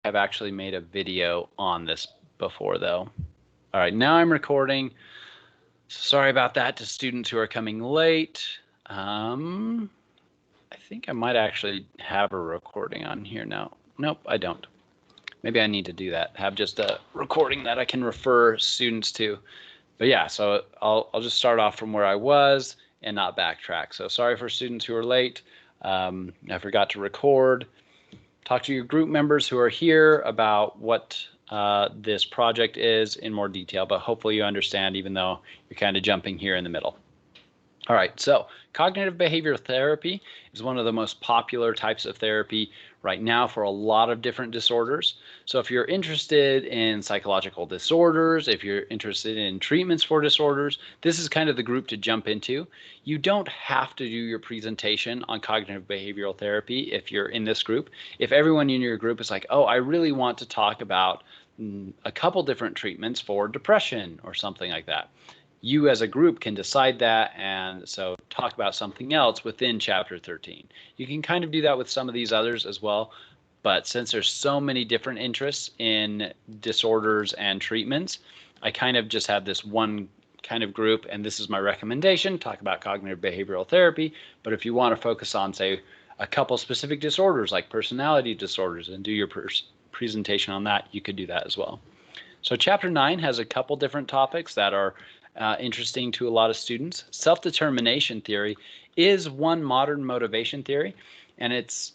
have actually made a video on this before, though. All right, now I'm recording. Sorry about that to students who are coming late. I think I might actually have a recording on here now. Nope, I don't. Maybe I need to do that. Have just a recording that I can refer students to. But yeah, so I'll just start off from where I was and not backtrack. So sorry for students who are late. I forgot to record. Talk to your group members who are here about what this project is in more detail, but hopefully you understand even though you're kind of jumping here in the middle. All right, so cognitive behavioral therapy is one of the most popular types of therapy right now for a lot of different disorders. So if you're interested in psychological disorders, if you're interested in treatments for disorders, this is kind of the group to jump into. You don't have to do your presentation on cognitive behavioral therapy if you're in this group. If everyone in your group is like, oh, I really want to talk about a couple different treatments for depression or something like that, you as a group can decide that and so talk about something else within chapter 13. You can kind of do that with some of these others as well, but since there's so many different interests in disorders and treatments, I kind of just have this one kind of group, and this is my recommendation, talk about cognitive behavioral therapy. But if you want to focus on, say, a couple specific disorders like personality disorders and do your presentation on that, you could do that as well. So chapter 9 has a couple different topics that are interesting to a lot of students. Self-determination theory is one modern motivation theory, and it's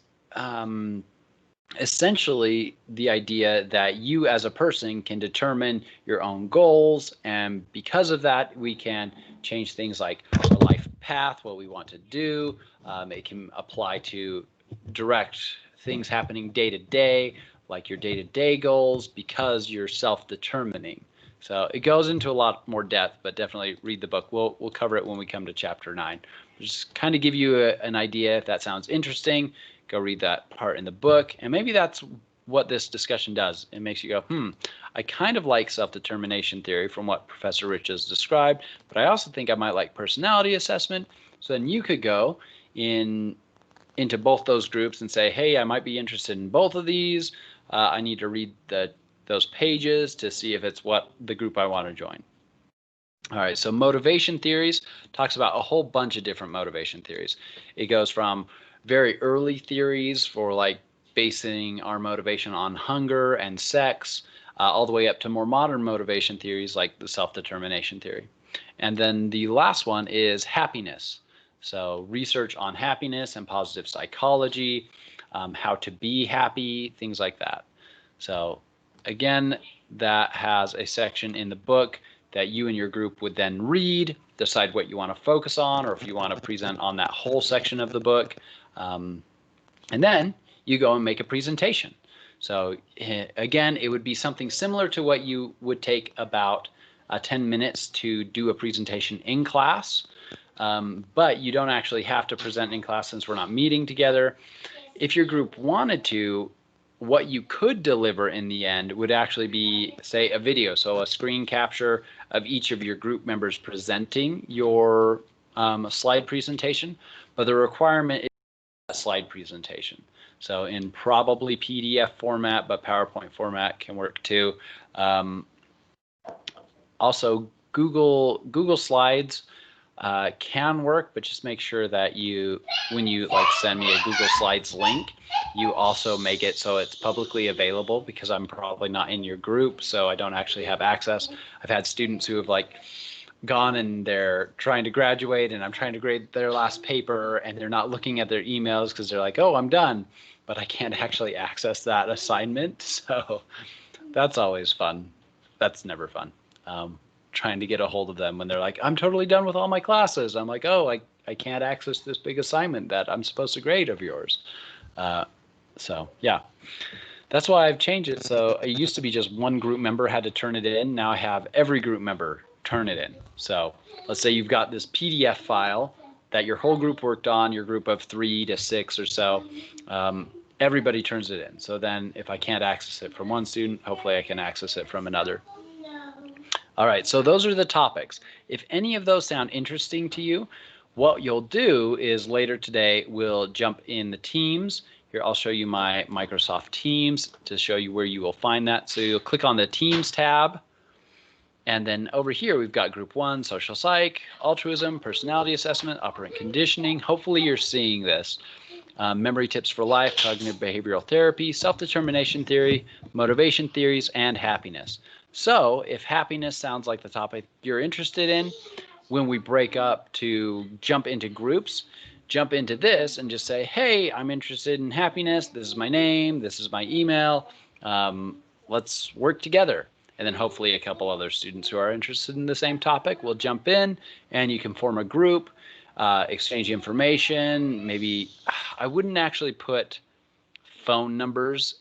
essentially the idea that you as a person can determine your own goals, and because of that, we can change things like our life path, what we want to do. It can apply to direct things happening day to day, like your day-to-day goals, because you're self-determining. So it goes into a lot more depth, but definitely read the book. We'll cover it when we come to chapter 9. Just kind of give you an idea. If that sounds interesting, go read that part in the book. And maybe that's what this discussion does. It makes you go, I kind of like self-determination theory from what Professor Rich has described, but I also think I might like personality assessment. So then you could go into both those groups and say, hey, I might be interested in both of these. I need to read those pages to see if it's what the group I want to join. All right, so motivation theories talks about a whole bunch of different motivation theories. It goes from very early theories for like basing our motivation on hunger and sex, all the way up to more modern motivation theories like the self-determination theory. And then the last one is happiness. So research on happiness and positive psychology, how to be happy, things like that. So again, that has a section in the book that you and your group would then read, decide what you want to focus on, or if you want to present on that whole section of the book. And then you go and make a presentation. So again, it would be something similar to what you would take about 10 minutes to do a presentation in class. But you don't actually have to present in class since we're not meeting together. If your group wanted to, what you could deliver in the end would actually be, say, a video. So a screen capture of each of your group members presenting your slide presentation. But the requirement is a slide presentation. So in probably PDF format, but PowerPoint format can work too. Also, Google Slides can work, but just make sure that when you like send me a Google Slides link, you also make it so it's publicly available, because I'm probably not in your group, so I don't actually have access. I've had students who have like gone and they're trying to graduate, and I'm trying to grade their last paper, and they're not looking at their emails because they're like, oh, I'm done, but I can't actually access that assignment. So that's always fun. That's never fun. Trying to get a hold of them when they're like, I'm totally done with all my classes. I'm like, oh, I can't access this big assignment that I'm supposed to grade of yours. So yeah, that's why I've changed it. So it used to be just one group member had to turn it in. Now I have every group member turn it in. So let's say you've got this PDF file that your whole group worked on, your group of 3 to 6 or so. Everybody turns it in. So then if I can't access it from one student, hopefully I can access it from another. All right, so those are the topics. If any of those sound interesting to you, what you'll do is later today we'll jump in the teams. Here, I'll show you my Microsoft Teams to show you where you will find that. So you'll click on the Teams tab. And then over here, we've got Group 1, Social Psych, Altruism, Personality Assessment, Operant Conditioning. Hopefully you're seeing this. Memory Tips for Life, Cognitive Behavioral Therapy, Self-Determination Theory, Motivation Theories, and Happiness. So if happiness sounds like the topic you're interested in, when we break up to jump into groups, jump into this and just say, hey, I'm interested in happiness. This is my name. This is my email. Let's work together. And then hopefully a couple other students who are interested in the same topic will jump in, and you can form a group, exchange information. Maybe I wouldn't actually put phone numbers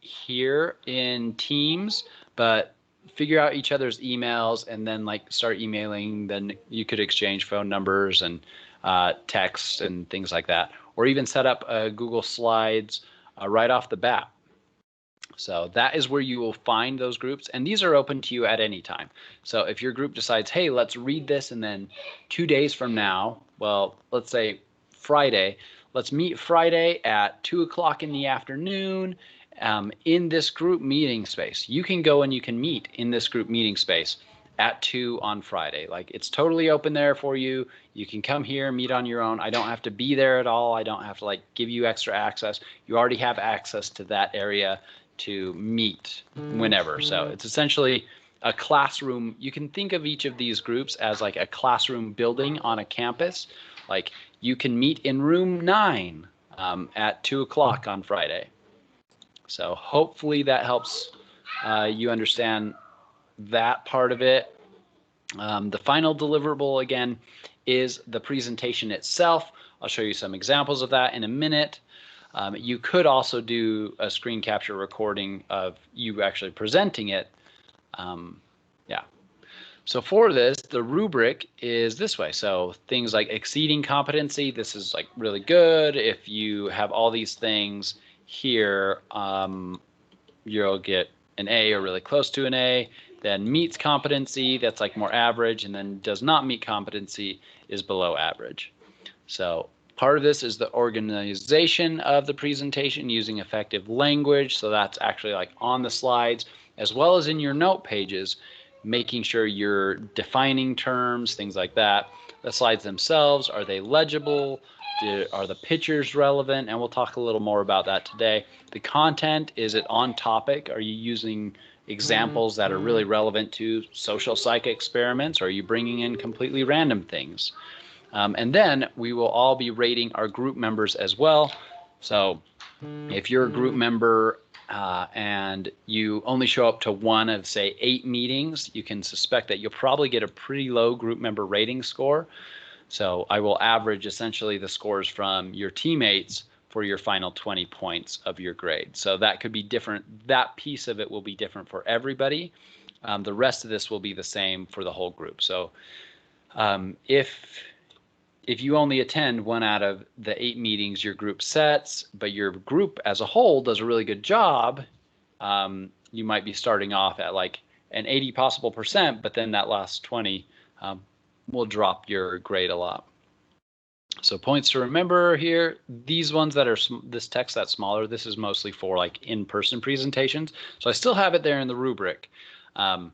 here in Teams, but figure out each other's emails and then like start emailing. Then you could exchange phone numbers and text and things like that, or even set up Google Slides right off the bat. So that is where you will find those groups, and these are open to you at any time. So if your group decides, hey, let's read this, and then 2 days from now, well, let's say Friday, let's meet Friday at 2 o'clock in the afternoon in this group meeting space. You can go and you can meet in this group meeting space at 2 on Friday. Like, it's totally open there for you. You can come here, meet on your own. I don't have to be there at all. I don't have to like give you extra access. You already have access to that area to meet whenever. So it's essentially a classroom. You can think of each of these groups as like a classroom building on a campus. Like, you can meet in room 9 at 2 o'clock on Friday. So hopefully that helps you understand that part of it. The final deliverable, again, is the presentation itself. I'll show you some examples of that in a minute. You could also do a screen capture recording of you actually presenting it. Yeah. So for this, the rubric is this way. So things like exceeding competency, this is like really good. If you have all these things here, you'll get an A or really close to an A. Then meets competency, that's like more average, and then does not meet competency is below average. So part of this is the organization of the presentation using effective language. So that's actually like on the slides as well as in your note pages, making sure you're defining terms, things like that. The slides themselves, are they legible? Are the pictures relevant? And we'll talk a little more about that today. The content, is it on topic? Are you using examples that are really relevant to social psych experiments? Or are you bringing in completely random things? And then we will all be rating our group members as well. So if you're a group member and you only show up to one of, say, 8 meetings, you can suspect that you'll probably get a pretty low group member rating score. So I will average essentially the scores from your teammates for your final 20 points of your grade. So that could be different. That piece of it will be different for everybody. The rest of this will be the same for the whole group. So if you only attend 1 out of the 8 meetings your group sets, but your group as a whole does a really good job, you might be starting off at like an 80 possible percent, but then that last 20 will drop your grade a lot. So points to remember here, these ones that are this text that's smaller, this is mostly for like in-person presentations. So I still have it there in the rubric, but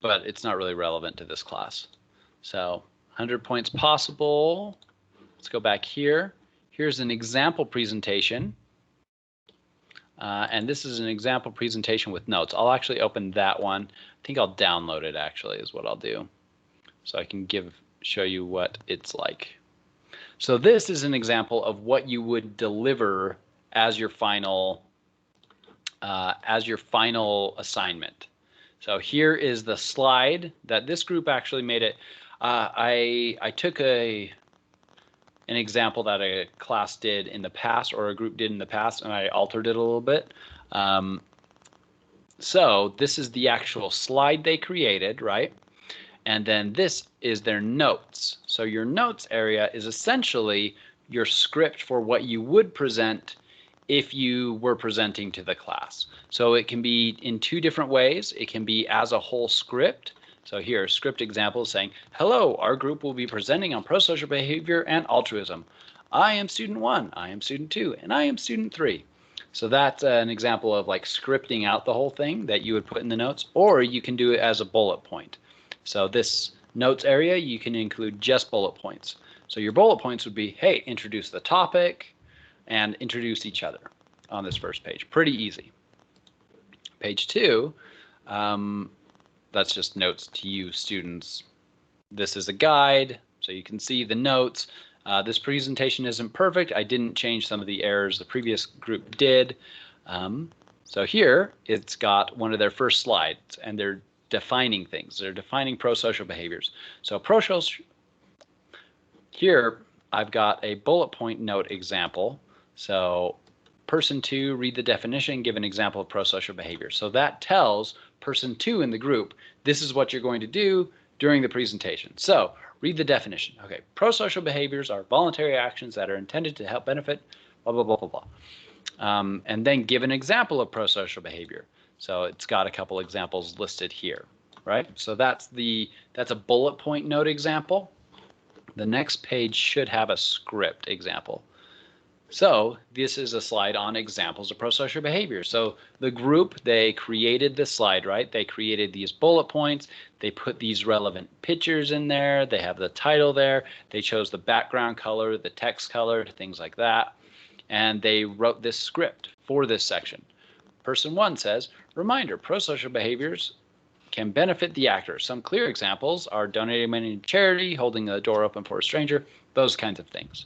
it's not really relevant to this class. So 100 points possible. Let's go back here. Here's an example presentation. And this is an example presentation with notes. I'll actually open that one. I think I'll download it actually is what I'll do. So I can show you what it's like. So this is an example of what you would deliver as your final assignment. So here is the slide that this group actually made it. I took an example that a class did in the past, or a group did in the past, and I altered it a little bit. So this is the actual slide they created, right? And then this is their notes. So your notes area is essentially your script for what you would present if you were presenting to the class. So it can be in 2 different ways. It can be as a whole script. So here, script example saying, hello, our group will be presenting on prosocial behavior and altruism. I am student 1, I am student 2, and I am student 3. So that's an example of like scripting out the whole thing that you would put in the notes, or you can do it as a bullet point. So this notes area, you can include just bullet points. So your bullet points would be, hey, introduce the topic and introduce each other on this first page. Pretty easy. Page 2, that's just notes to you students. This is a guide, so you can see the notes. This presentation isn't perfect. I didn't change some of the errors the previous group did. So here it's got one of their first slides, and they're defining things. They're defining pro-social behaviors. So pro-social, here I've got a bullet point note example. So person 2, read the definition, give an example of pro-social behavior. So that tells person 2 in the group, this is what you're going to do during the presentation. So read the definition. Okay, pro-social behaviors are voluntary actions that are intended to help benefit, blah, blah, blah, blah, blah. And then give an example of pro-social behavior. So it's got a couple examples listed here, right? So that's a bullet point note example. The next page should have a script example. So this is a slide on examples of pro-social behavior. So the group, they created this slide, right? They created these bullet points. They put these relevant pictures in there. They have the title there. They chose the background color, the text color, things like that. And they wrote this script for this section. Person 1 says, reminder, pro-social behaviors can benefit the actor. Some clear examples are donating money to charity, holding the door open for a stranger, those kinds of things.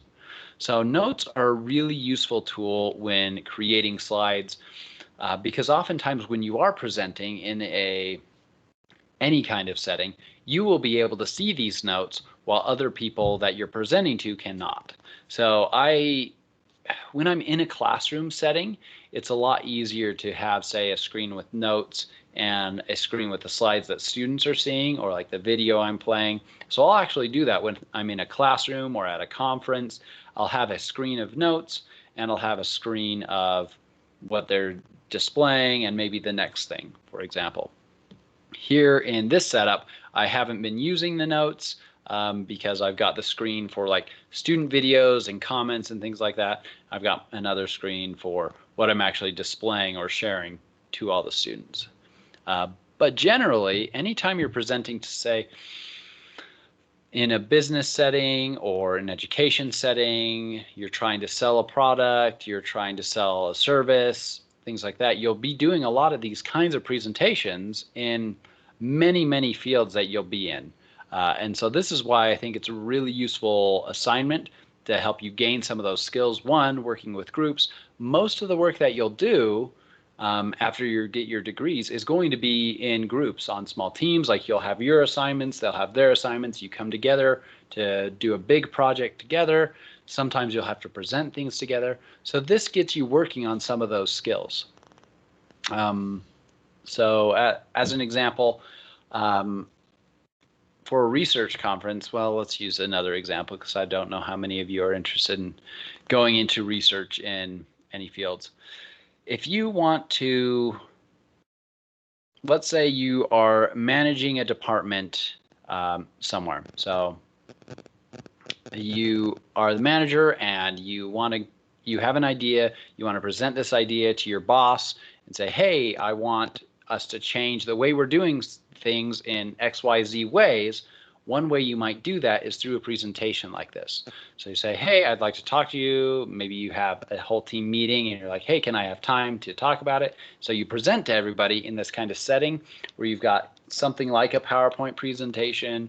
So notes are a really useful tool when creating slides because oftentimes when you are presenting in any kind of setting, you will be able to see these notes while other people that you're presenting to cannot. So when I'm in a classroom setting, it's a lot easier to have, say, a screen with notes and a screen with the slides that students are seeing, or like the video I'm playing. So I'll actually do that when I'm in a classroom or at a conference. I'll have a screen of notes and I'll have a screen of what they're displaying and maybe the next thing, for example. Here in this setup, I haven't been using the notes because I've got the screen for like student videos and comments and things like that. I've got another screen for what I'm actually displaying or sharing to all the students. But generally, anytime you're presenting to, say, in a business setting or an education setting, you're trying to sell a product, you're trying to sell a service, things like that, you'll be doing a lot of these kinds of presentations in many, many fields that you'll be in. And so this is why I think it's a really useful assignment to help you gain some of those skills. One, working with groups. Most of the work that you'll do after you get your degrees is going to be in groups on small teams. Like you'll have your assignments, they'll have their assignments. You come together to do a big project together. Sometimes you'll have to present things together. So this gets you working on some of those skills. So as an example, for a research conference, well, let's use another example because I don't know how many of you are interested in going into research in any fields. If you want to, let's say you are managing a department somewhere. So you are the manager and you have an idea, you want to present this idea to your boss and say, hey, I want us to change the way we're doing things in XYZ ways. One way you might do that is through a presentation like this. So you say, hey, I'd like to talk to you. Maybe you have a whole team meeting and you're like, hey, can I have time to talk about it? So you present to everybody in this kind of setting where you've got something like a PowerPoint presentation.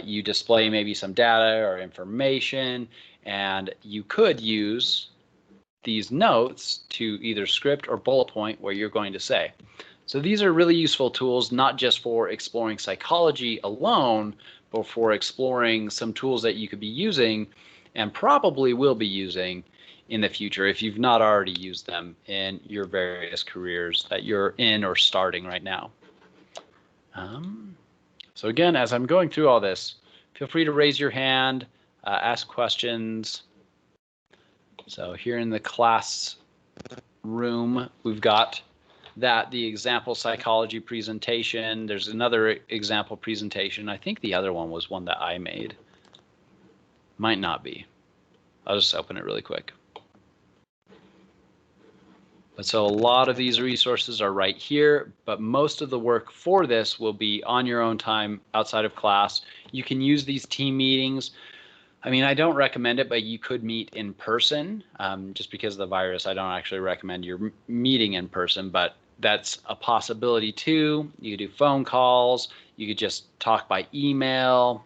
You display maybe some data or information, and you could use these notes to either script or bullet point what you're going to say. So these are really useful tools, not just for exploring psychology alone, but for exploring some tools that you could be using and probably will be using in the future if you've not already used them in your various careers that you're in or starting right now. So again, as I'm going through all this, feel free to raise your hand, ask questions. So here in the class room, we've got the example psychology presentation. There's another example presentation. I think the other one was one that I made. Might not be. I'll just open it really quick. So a lot of these resources are right here, but most of the work for this will be on your own time outside of class. You can use these team meetings. I mean, I don't recommend it, but you could meet in person. Just because of the virus, I don't actually recommend you're meeting in person, but that's a possibility too. You could do phone calls. You could just talk by email.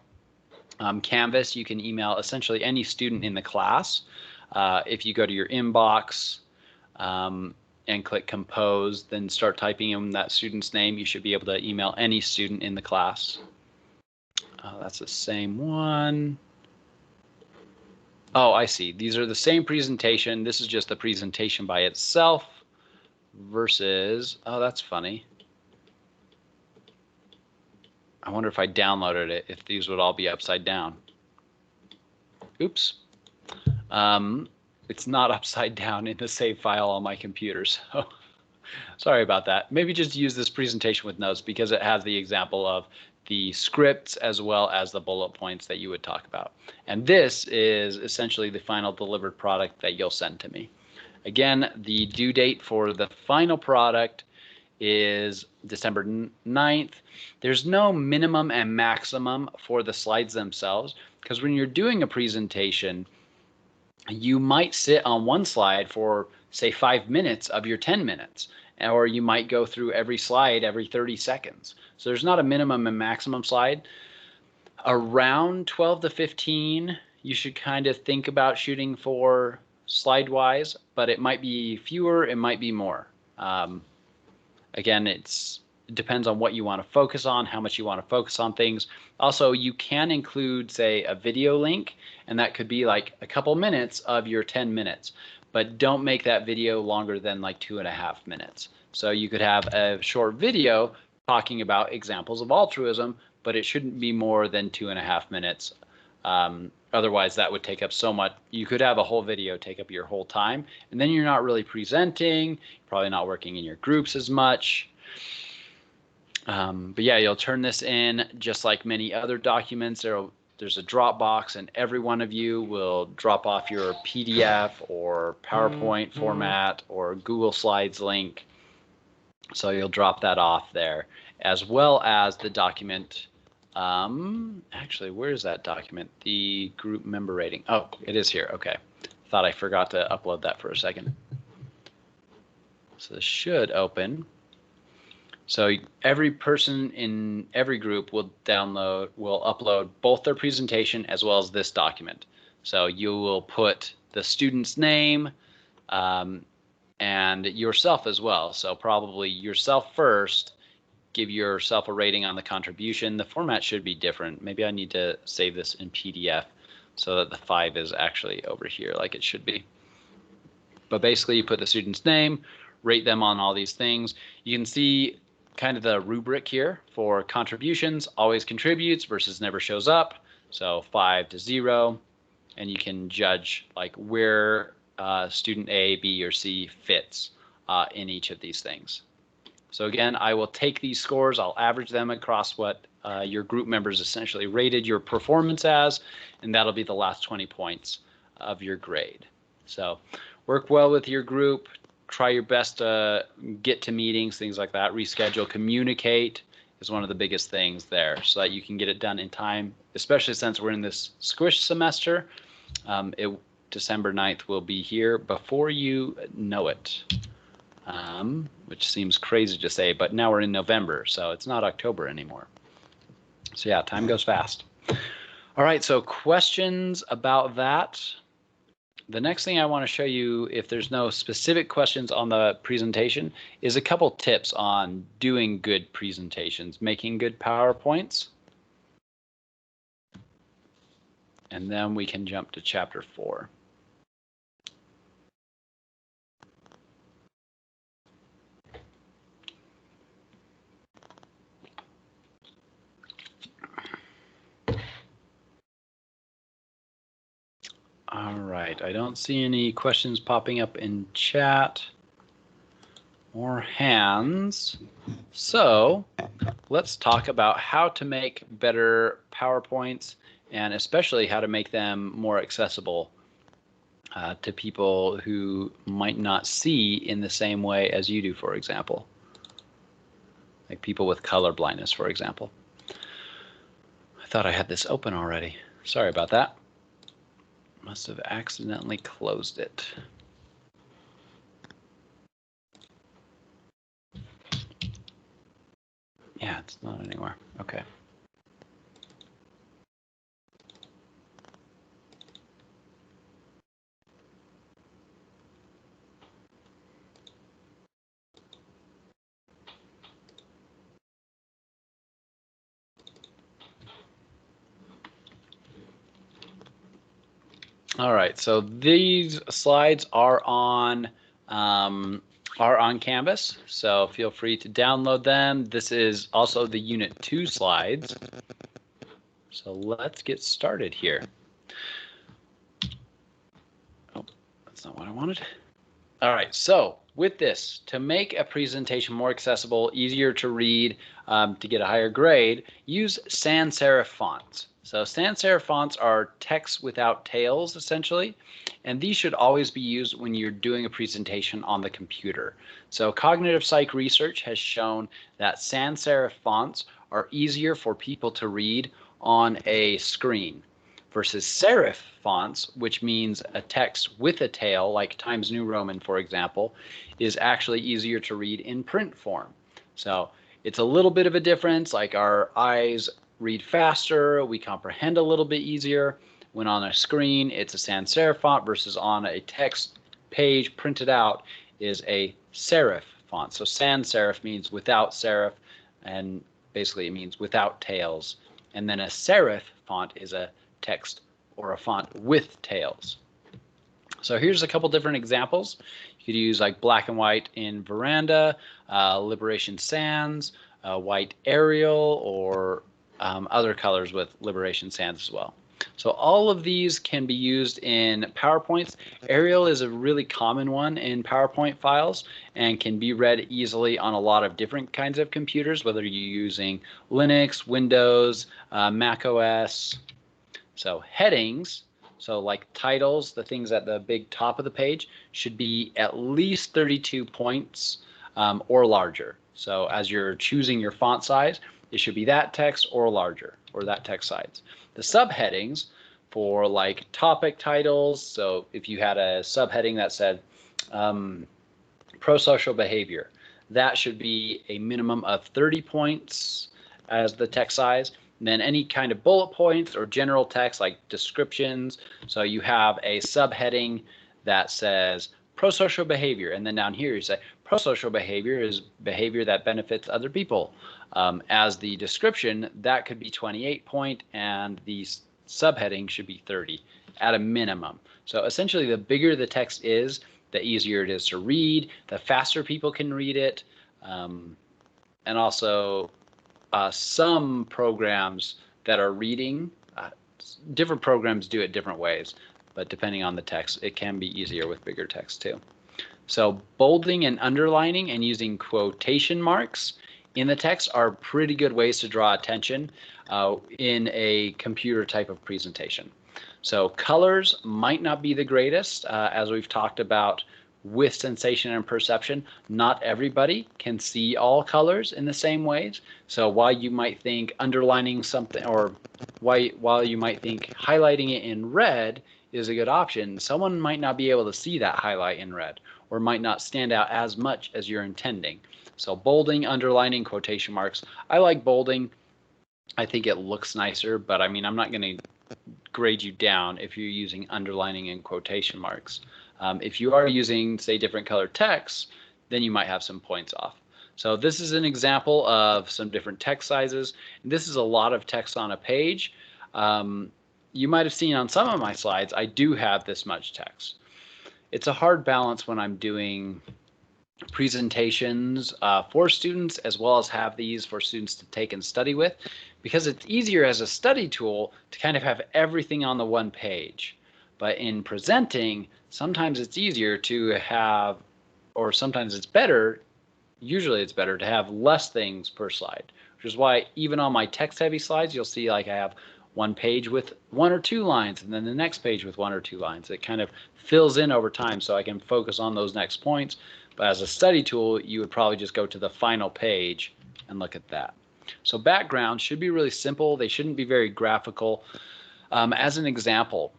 Canvas, you can email essentially any student in the class. If you go to your inbox, and click compose, then start typing in that student's name, you should be able to email any student in the class. That's the same one. Oh, I see. These are the same presentation. This is just the presentation by itself versus, oh, that's funny. I wonder if I downloaded it, if these would all be upside down. Oops. It's not upside down in the save file on my computer, so sorry about that. Maybe just use this presentation with notes because it has the example of the scripts as well as the bullet points that you would talk about. And this is essentially the final delivered product that you'll send to me. Again, the due date for the final product is December 9th. There's no minimum and maximum for the slides themselves, because when you're doing a presentation, you might sit on one slide for, say, 5 minutes of your 10 minutes, or you might go through every slide every 30 seconds. So there's not a minimum and maximum slide. Around 12 to 15, you should kind of think about shooting for slide-wise, but it might be fewer, it might be more. Again, it depends on what you want to focus on, how much you want to focus on things. Also, you can include, say, a video link, and that could be like a couple minutes of your 10 minutes, but don't make that video longer than like 2.5 minutes. So you could have a short video talking about examples of altruism, but it shouldn't be more than 2.5 minutes. Otherwise, that would take up so much. You could have a whole video take up your whole time, and then you're not really presenting, probably not working in your groups as much. But yeah, you'll turn this in just like many other documents. There's a Dropbox, and every one of you will drop off your PDF or PowerPoint format or Google Slides link. So you'll drop that off there, as well as the document. Actually, where's that document? The group member rating. Oh, it is here. Okay. Thought I forgot to upload that for a second. So this should open. So every person in every group will upload both their presentation as well as this document. So you will put the student's name and yourself as well. So probably yourself first, give yourself a rating on the contribution. The format should be different. Maybe I need to save this in PDF so that the 5 is actually over here like it should be. But basically you put the student's name, rate them on all these things. You can see kind of the rubric here for contributions: always contributes versus never shows up. So 5 to 0, and you can judge like where student A, B, or C fits in each of these things. So again, I will take these scores, I'll average them across what your group members essentially rated your performance as, and that'll be the last 20 points of your grade. So work well with your group. Try your best to get to meetings, things like that. Reschedule, communicate is one of the biggest things there, so that you can get it done in time, especially since we're in this squish semester. December 9th will be here before you know it, which seems crazy to say, but now we're in November, so it's not October anymore. So yeah, time goes fast. All right, so questions about that? The next thing I want to show you, if there's no specific questions on the presentation, is a couple tips on doing good presentations, making good PowerPoints. And then we can jump to chapter 4. All right, I don't see any questions popping up in chat or hands. So let's talk about how to make better PowerPoints, and especially how to make them more accessible to people who might not see in the same way as you do, for example, like people with color blindness, for example. I thought I had this open already. Sorry about that. Must have accidentally closed it. Yeah, it's not anywhere. Okay. All right, so these slides are on Canvas, so feel free to download them. This is also the Unit 2 slides. So let's get started here. Oh, that's not what I wanted. All right, so with this, to make a presentation more accessible, easier to read, to get a higher grade, use sans serif fonts. So sans serif fonts are text without tails, essentially, and these should always be used when you're doing a presentation on the computer. So cognitive psych research has shown that sans serif fonts are easier for people to read on a screen versus serif fonts, which means a text with a tail, like Times New Roman, for example, is actually easier to read in print form. So it's a little bit of a difference, like our eyes read faster, we comprehend a little bit easier. When on a screen, it's a sans serif font versus on a text page printed out is a serif font. So sans serif means without serif, and basically it means without tails. And then a serif font is a text or a font with tails. So here's a couple different examples. You could use like black and white in Veranda, Liberation Sans, white Arial, or other colors with Liberation Sans as well. So all of these can be used in PowerPoints. Arial is a really common one in PowerPoint files and can be read easily on a lot of different kinds of computers, whether you're using Linux, Windows, Mac OS. So headings, so like titles, the things at the big top of the page, should be at least 32 points or larger. So as you're choosing your font size, it should be that text or larger, or that text size. The subheadings for like topic titles, so if you had a subheading that said pro-social behavior, that should be a minimum of 30 points as the text size. And then any kind of bullet points or general text like descriptions. So you have a subheading that says pro-social behavior, and then down here you say pro-social behavior is behavior that benefits other people. As the description, that could be 28 point, and the subheading should be 30 at a minimum. So essentially, the bigger the text is, the easier it is to read, the faster people can read it, and also some programs that are reading, different programs do it different ways, but depending on the text, it can be easier with bigger text too. So bolding and underlining and using quotation marks in the text are pretty good ways to draw attention in a computer type of presentation. So colors might not be the greatest, as we've talked about with sensation and perception. Not everybody can see all colors in the same ways. So while you might think underlining something, or while you might think highlighting it in red is a good option, someone might not be able to see that highlight in red, or might not stand out as much as you're intending. So bolding, underlining, quotation marks. I like bolding. I think it looks nicer, but I mean, I'm not going to grade you down if you're using underlining and quotation marks. If you are using, say, different color text, then you might have some points off. So this is an example of some different text sizes. This is a lot of text on a page. You might have seen on some of my slides, I do have this much text. It's a hard balance when I'm doing presentations for students, as well as have these for students to take and study with, because it's easier as a study tool to kind of have everything on the one page. But in presenting, sometimes it's easier to have, or sometimes it's better, usually it's better to have less things per slide, which is why even on my text heavy slides, you'll see like I have one page with 1 or 2 lines, and then the next page with 1 or 2 lines. It kind of fills in over time so I can focus on those next points. But as a study tool, you would probably just go to the final page and look at that. So backgrounds should be really simple. They shouldn't be very graphical. As an example,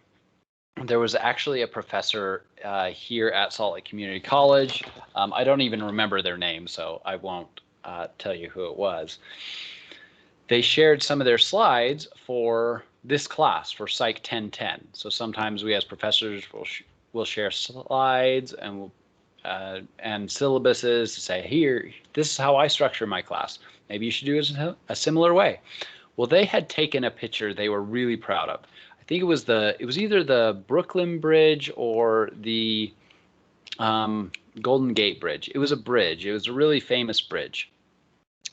there was actually a professor here at Salt Lake Community College. I don't even remember their name, so I won't tell you who it was. They shared some of their slides for this class, for Psych 1010. So sometimes we as professors will share slides and syllabuses to say, here, this is how I structure my class. Maybe you should do it a similar way. Well, they had taken a picture they were really proud of. I think it was either the Brooklyn Bridge or the Golden Gate Bridge. It was a bridge. It was a really famous bridge.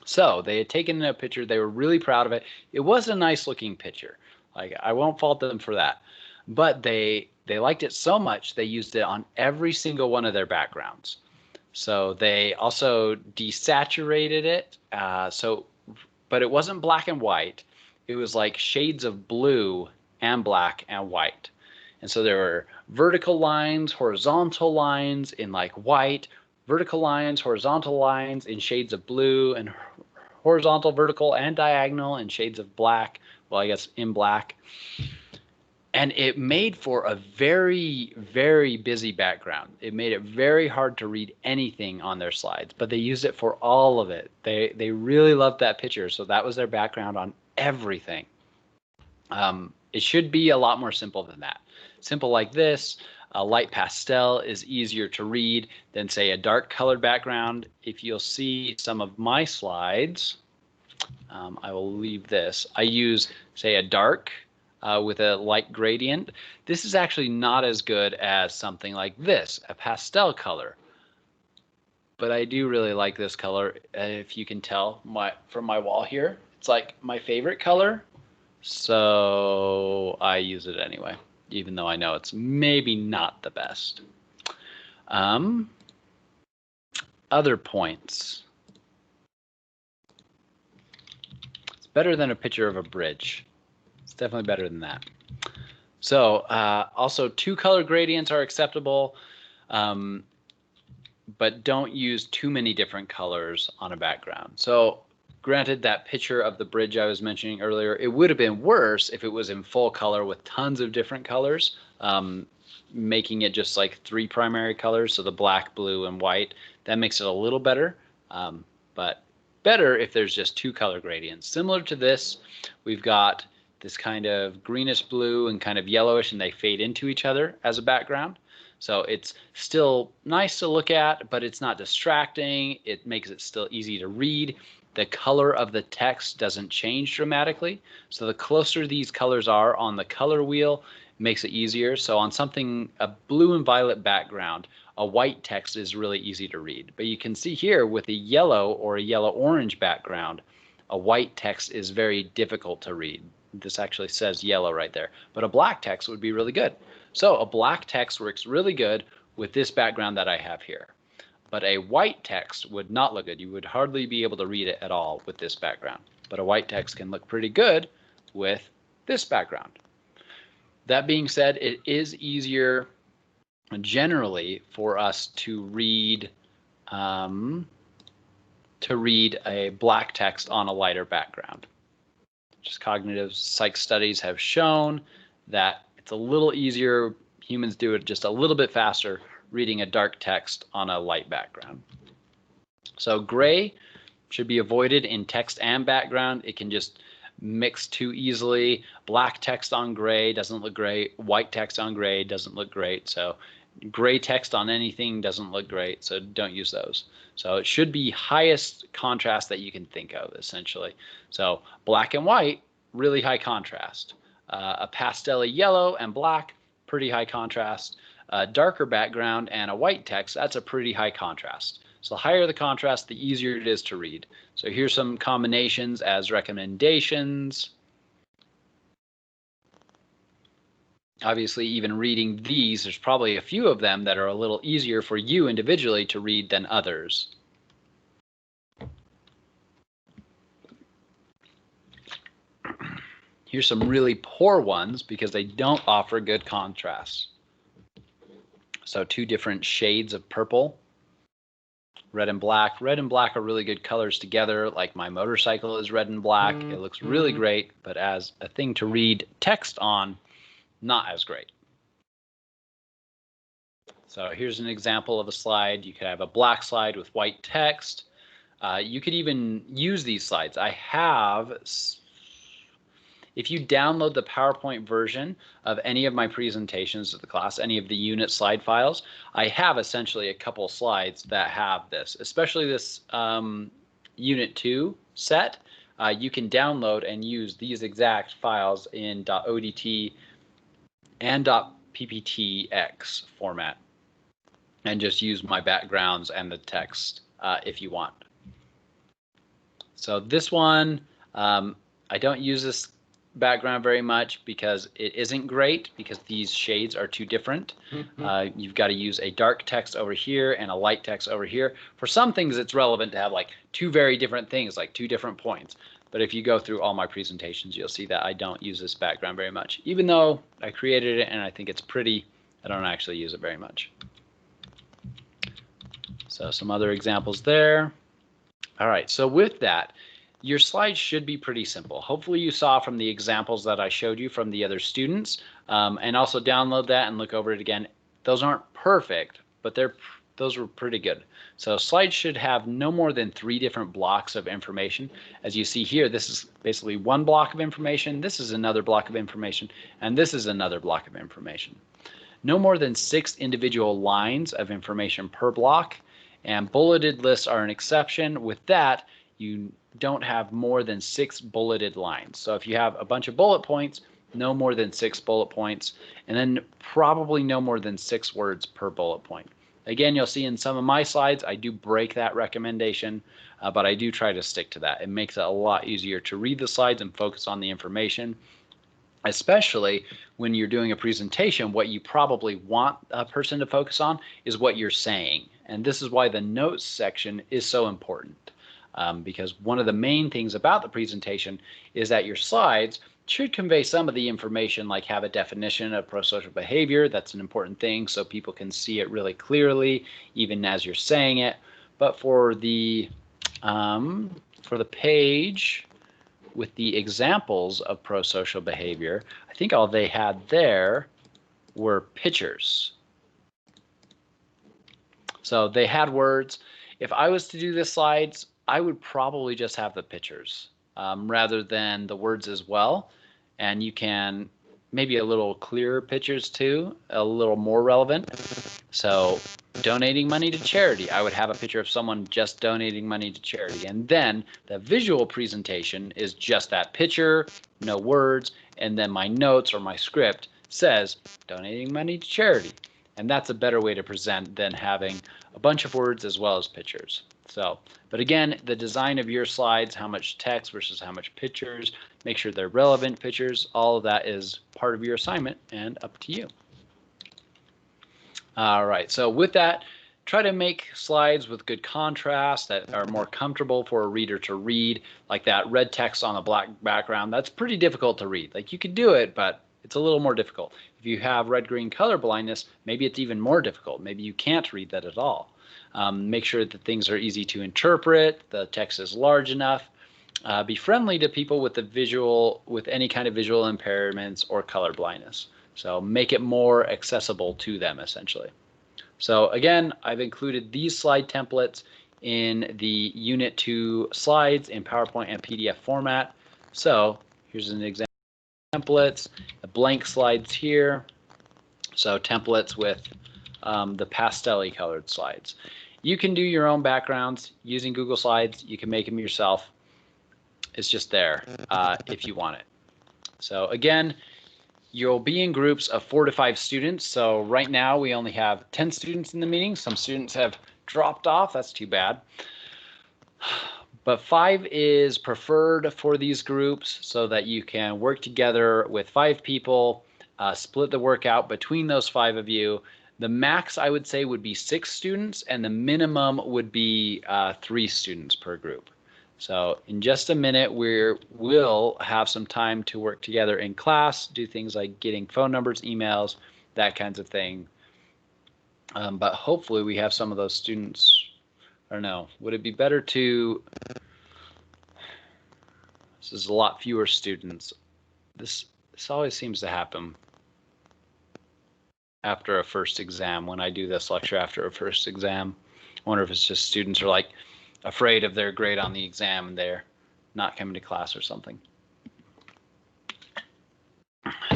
So they had taken a picture. They were really proud of it. It was a nice looking picture. Like, I won't fault them for that. But they liked it so much they used it on every single one of their backgrounds. So they also desaturated it. But it wasn't black and white. It was like shades of blue and black and white. And so there were vertical lines, horizontal lines in like white, vertical lines, horizontal lines in shades of blue, and horizontal, vertical, and diagonal in shades of black. Well, I guess in black. And it made for a very, very busy background. It made it very hard to read anything on their slides, but they used it for all of it. They really loved that picture, so that was their background on everything. It should be a lot more simple than that. Simple like this. A light pastel is easier to read than, say, a dark colored background. If you'll see some of my slides, I will leave this. I use, say, a dark with a light gradient. This is actually not as good as something like this, a pastel color. But I do really like this color, if you can tell from my wall here. It's like my favorite color, so I use it anyway, even though I know it's maybe not the best. Other points. It's better than a picture of a bridge. It's definitely better than that. So also 2 color gradients are acceptable, but don't use too many different colors on a background. So granted, that picture of the bridge I was mentioning earlier, it would have been worse if it was in full color with tons of different colors, making it just like 3 primary colors, so the black, blue, and white. That makes it a little better, but better if there's just 2 color gradients. Similar to this, we've got this kind of greenish blue and kind of yellowish, and they fade into each other as a background. So it's still nice to look at, but it's not distracting. It makes it still easy to read. The color of the text doesn't change dramatically. So the closer these colors are on the color wheel, it makes it easier. So on something, a blue and violet background, a white text is really easy to read. But you can see here with a yellow or a yellow-orange background, a white text is very difficult to read. This actually says yellow right there, but a black text would be really good. So a black text works really good with this background that I have here, but a white text would not look good. You would hardly be able to read it at all with this background, but a white text can look pretty good with this background. That being said, it is easier generally for us to read a black text on a lighter background. Just cognitive psych studies have shown that it's a little easier. Humans do it just a little bit faster reading a dark text on a light background. So gray should be avoided in text and background. It can just mix too easily. Black text on gray doesn't look great. White text on gray doesn't look great. So gray text on anything doesn't look great, so don't use those. So it should be highest contrast that you can think of, essentially. So black and white, really high contrast. A pastel yellow and black, pretty high contrast. A darker background and a white text, that's a pretty high contrast. So the higher the contrast, the easier it is to read. So here's some combinations as recommendations. Obviously, even reading these, there's probably a few of them that are a little easier for you individually to read than others. Here's some really poor ones because they don't offer good contrast. So 2 different shades of purple, red and black. Red and black are really good colors together, like my motorcycle is red and black. It looks really great, but as a thing to read text on, not as great. So here's an example of a slide. You could have a black slide with white text. You could even use these slides. If you download the PowerPoint version of any of my presentations of the class, any of the unit slide files, I have essentially a couple slides that have this, especially this Unit 2 set. You can download and use these exact files in .odt and .pptx format, and just use my backgrounds and the text if you want. So this one, I don't use this background very much because it isn't great, because these shades are too different. You've got to use a dark text over here and a light text over here. For some things it's relevant to have like 2 very different things, like 2 different points. But if you go through all my presentations, you'll see that I don't use this background very much. Even though I created it and I think it's pretty, I don't actually use it very much. So some other examples there. All right, so with that, your slides should be pretty simple. Hopefully you saw from the examples that I showed you from the other students, and also download that and look over it again. Those aren't perfect, but those were pretty good. So slides should have no more than 3 different blocks of information. As you see here, this is basically 1 block of information, this is another block of information, and this is another block of information. No more than 6 individual lines of information per block, and bulleted lists are an exception. With that, you don't have more than 6 bulleted lines. So if you have a bunch of bullet points, no more than 6 bullet points, and then probably no more than 6 words per bullet point. Again, you'll see in some of my slides, I do break that recommendation, but I do try to stick to that. It makes it a lot easier to read the slides and focus on the information, especially when you're doing a presentation. What you probably want a person to focus on is what you're saying. And this is why the notes section is so important. Because one of the main things about the presentation is that your slides should convey some of the information, like have a definition of prosocial behavior. That's an important thing so people can see it really clearly even as you're saying it. But for the page with the examples of prosocial behavior, I think all they had there were pictures. So they had words. If I was to do the slides, I would probably just have the pictures rather than the words as well. And you can maybe a little clearer pictures too, a little more relevant. So donating money to charity, I would have a picture of someone just donating money to charity. And then the visual presentation is just that picture, no words, and then my notes or my script says donating money to charity. And that's a better way to present than having a bunch of words as well as pictures. So, but again, the design of your slides, how much text versus how much pictures, make sure they're relevant pictures, all of that is part of your assignment and up to you. All right, so with that, try to make slides with good contrast that are more comfortable for a reader to read, like that red text on a black background. That's pretty difficult to read. Like you could do it, but it's a little more difficult. If you have red-green color blindness, maybe it's even more difficult. Maybe you can't read that at all. Make sure that things are easy to interpret, the text is large enough. Be friendly to people with any kind of visual impairments or color blindness. So make it more accessible to them, essentially. So again, I've included these slide templates in the Unit 2 slides in PowerPoint and PDF format. So here's an example. Templates, the blank slides here. So templates with the pastel-y colored slides. You can do your own backgrounds using Google Slides. You can make them yourself. It's just there if you want it. So again, you'll be in groups of 4 to 5 students. So right now we only have 10 students in the meeting. Some students have dropped off. That's too bad. But 5 is preferred for these groups so that you can work together with 5 people, split the work out between those 5 of you. The max I would say would be 6 students, and the minimum would be 3 students per group. So in just a minute, we'll have some time to work together in class, do things like getting phone numbers, emails, that kinds of thing. But hopefully we have some of those students. I don't know. Would it be better to? This is a lot fewer students. This always seems to happen after a first exam. When I do this lecture after a first exam, I wonder if it's just students are like afraid of their grade on the exam and they're not coming to class or something.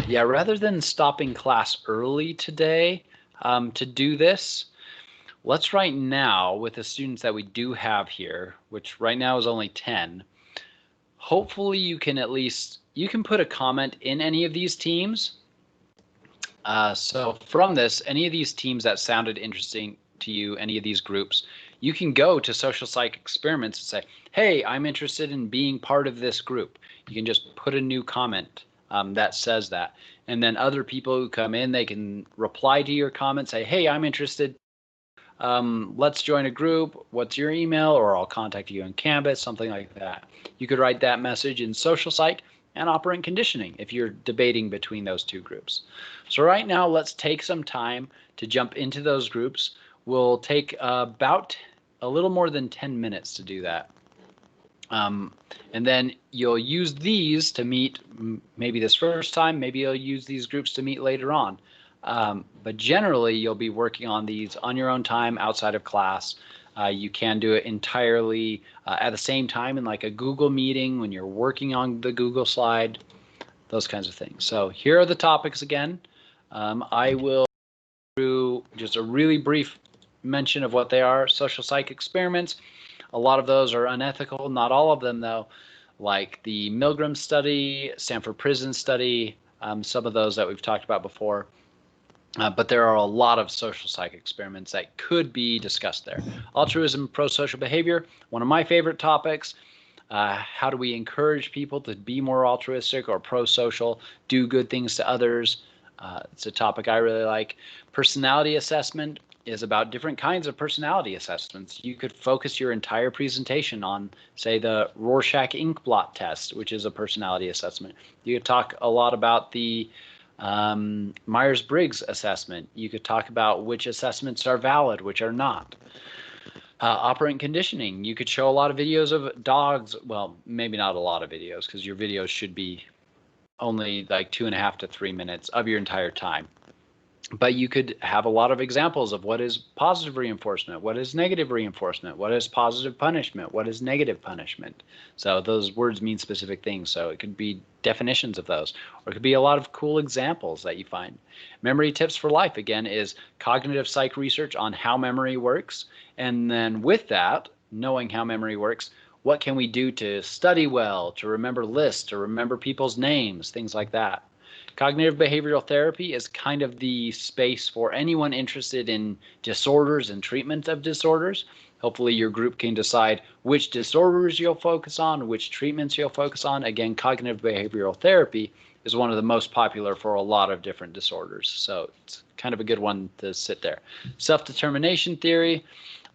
Yeah, rather than stopping class early today to do this, let's right now, with the students that we do have here, which right now is only 10, hopefully you can put a comment in any of these teams. So from this, any of these teams that sounded interesting to you, any of these groups, you can go to Social Psych Experiments and say, hey, I'm interested in being part of this group. You can just put a new comment that says that. And then other people who come in, they can reply to your comment, say, hey, I'm interested. Let's join a group. What's your email? Or I'll contact you on Canvas, something like that. You could write that message in Social Psych and Operant Conditioning if you're debating between those two groups. So right now, let's take some time to jump into those groups. We'll take about a little more than 10 minutes to do that. And then you'll use these to meet maybe this first time, maybe you'll use these groups to meet later on. But generally, you'll be working on these on your own time outside of class. You can do it entirely at the same time in like a Google meeting when you're working on the Google slide, those kinds of things. So here are the topics again. I will do just a really brief mention of what they are. Social psych experiments. A lot of those are unethical, not all of them though, like the Milgram study, Stanford Prison study, some of those that we've talked about before. But there are a lot of social psych experiments that could be discussed there. Altruism, pro-social behavior, one of my favorite topics. How do we encourage people to be more altruistic or pro-social, do good things to others? It's a topic I really like. Personality assessment is about different kinds of personality assessments. You could focus your entire presentation on, say, the Rorschach ink blot test, which is a personality assessment. You could talk a lot about the Myers-Briggs assessment. You could talk about which assessments are valid, which are not. Operant conditioning. You could show a lot of videos of dogs. Well, maybe not a lot of videos because your videos should be only like 2.5 to 3 minutes of your entire time. But you could have a lot of examples of what is positive reinforcement, what is negative reinforcement, what is positive punishment, what is negative punishment. So those words mean specific things. So it could be definitions of those, or it could be a lot of cool examples that you find. Memory tips for life, again, is cognitive psych research on how memory works. And then with that, knowing how memory works, what can we do to study well, to remember lists, to remember people's names, things like that. Cognitive behavioral therapy is kind of the space for anyone interested in disorders and treatment of disorders. Hopefully your group can decide which disorders you'll focus on, which treatments you'll focus on. Again, cognitive behavioral therapy is one of the most popular for a lot of different disorders. So it's kind of a good one to sit there. Self-determination theory,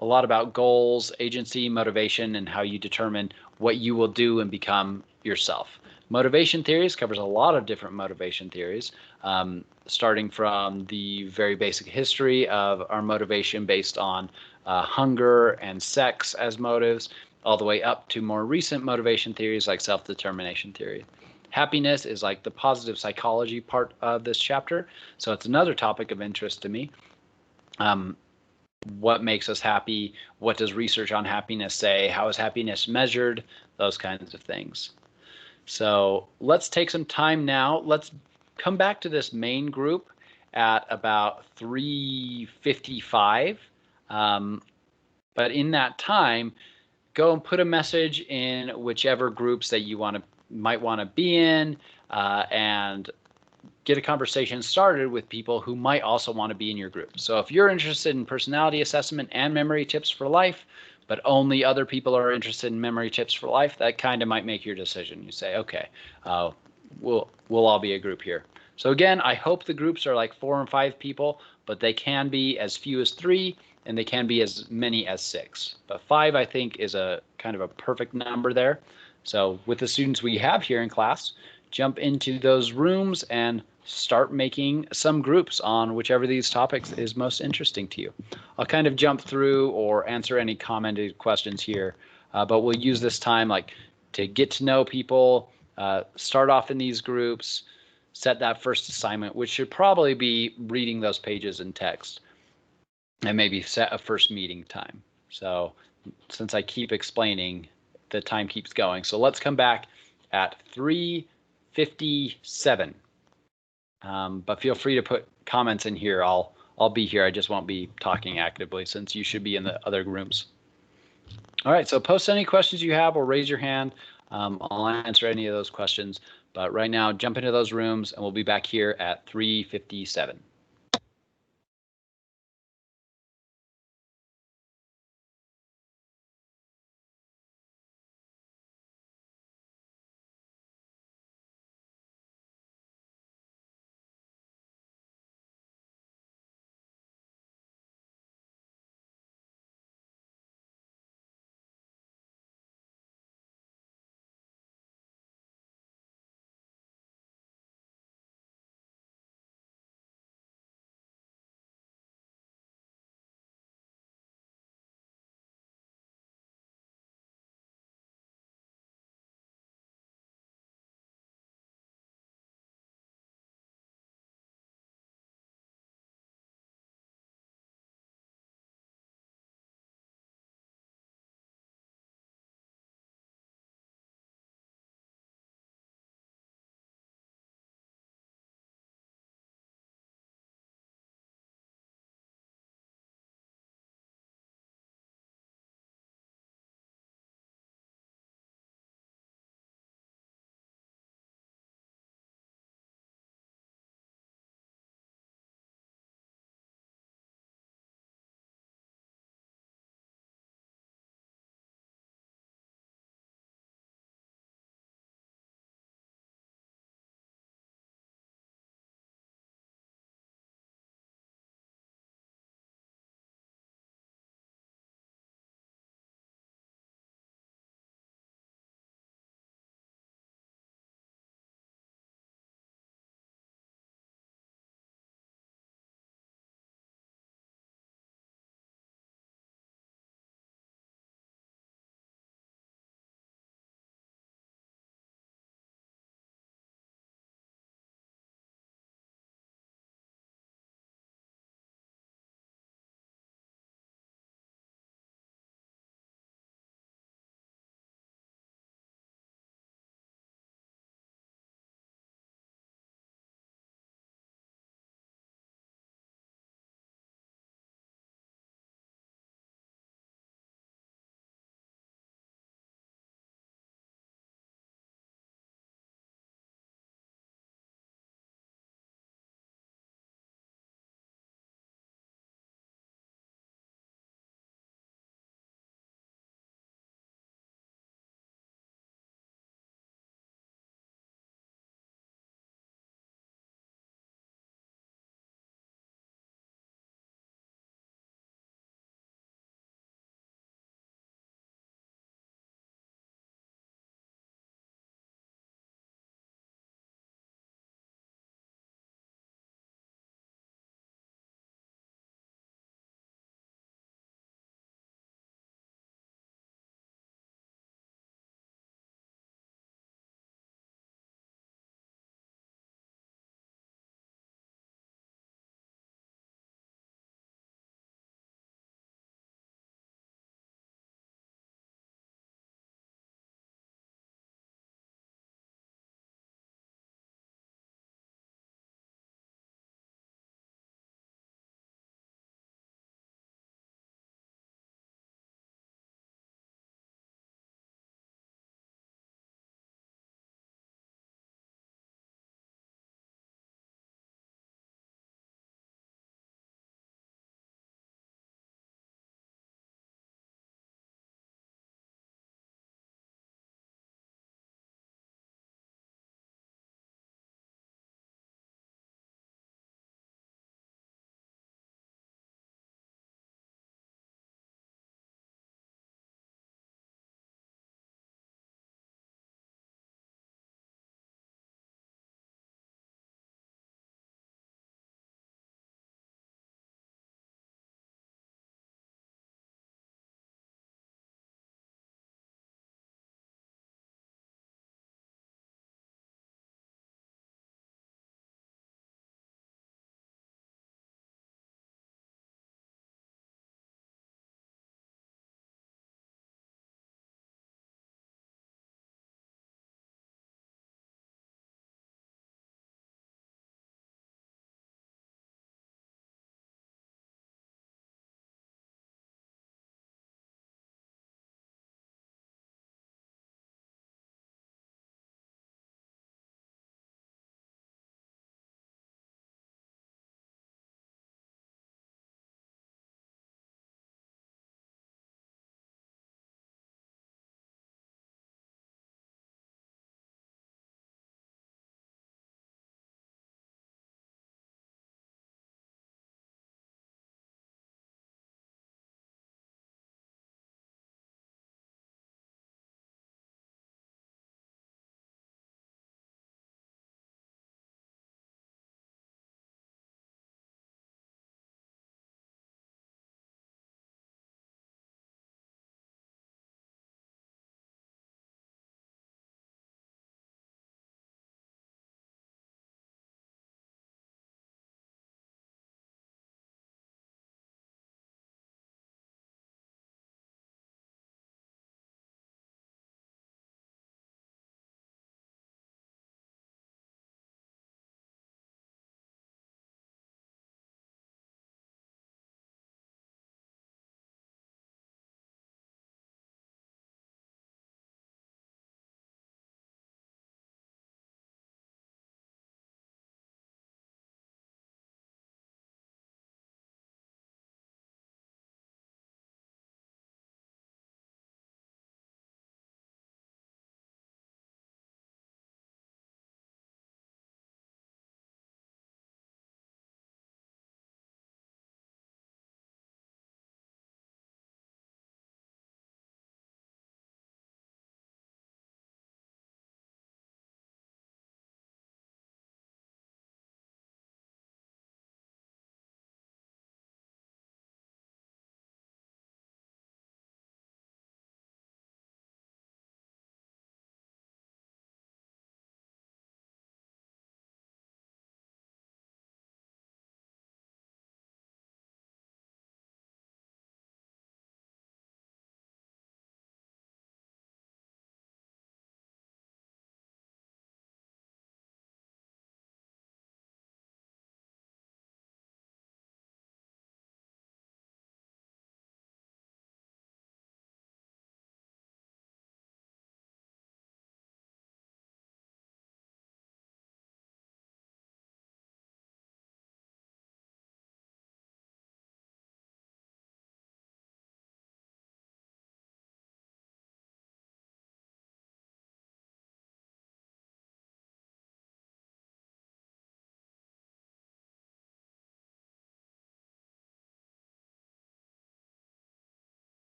a lot about goals, agency, motivation, and how you determine what you will do and become yourself. Motivation theories covers a lot of different motivation theories, starting from the very basic history of our motivation based on hunger and sex as motives, all the way up to more recent motivation theories like self-determination theory. Happiness is like the positive psychology part of this chapter, so it's another topic of interest to me. What makes us happy? What does research on happiness say? How is happiness measured? Those kinds of things. So let's take some time now. Let's come back to this main group at about 3:55. But in that time, go and put a message in whichever groups that you might want to be in, and get a conversation started with people who might also want to be in your group. So if you're interested in personality assessment and memory tips for life, but only other people are interested in memory tips for life, that kind of might make your decision. You say, okay, we'll all be a group here. So again, I hope the groups are like 4 and 5 people, but they can be as few as 3. and they can be as many as 6. But 5, I think, is a kind of a perfect number there. So with the students we have here in class, jump into those rooms and start making some groups on whichever of these topics is most interesting to you. I'll kind of jump through or answer any commented questions here, but we'll use this time like to get to know people, start off in these groups, set that first assignment, which should probably be reading those pages in text, and maybe set a first meeting time. So since I keep explaining, the time keeps going. So let's come back at 3:57. But feel free to put comments in here. I'll be here. I just won't be talking actively since you should be in the other rooms. All right, so post any questions you have or raise your hand. I'll answer any of those questions. But right now, jump into those rooms and we'll be back here at 3:57.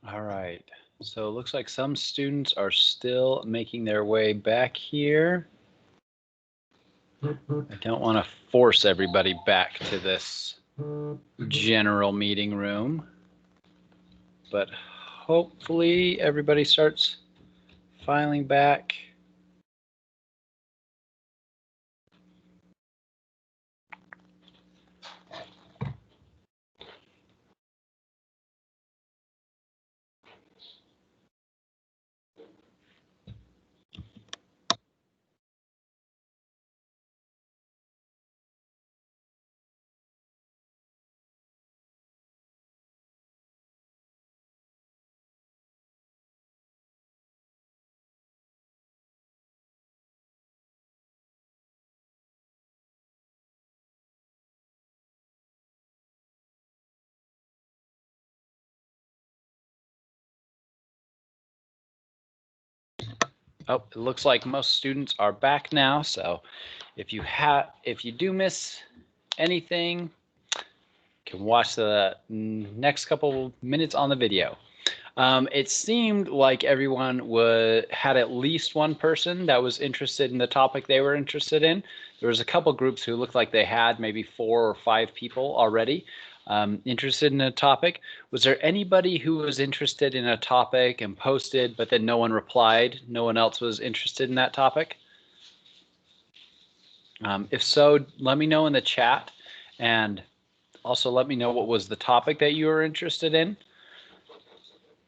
All right. So it looks like some students are still making their way back here. I don't want to force everybody back to this general meeting room, but hopefully everybody starts filing back. Oh, it looks like most students are back now. So if you do miss anything, you can watch the next couple minutes on the video. It seemed like everyone had at least one person that was interested in the topic they were interested in. There was a couple groups who looked like they had maybe 4 or 5 people already interested in a topic. Was there anybody who was interested in a topic and posted, but then no one replied? No one else was interested in that topic? If so, let me know in the chat, and also let me know what was the topic that you were interested in.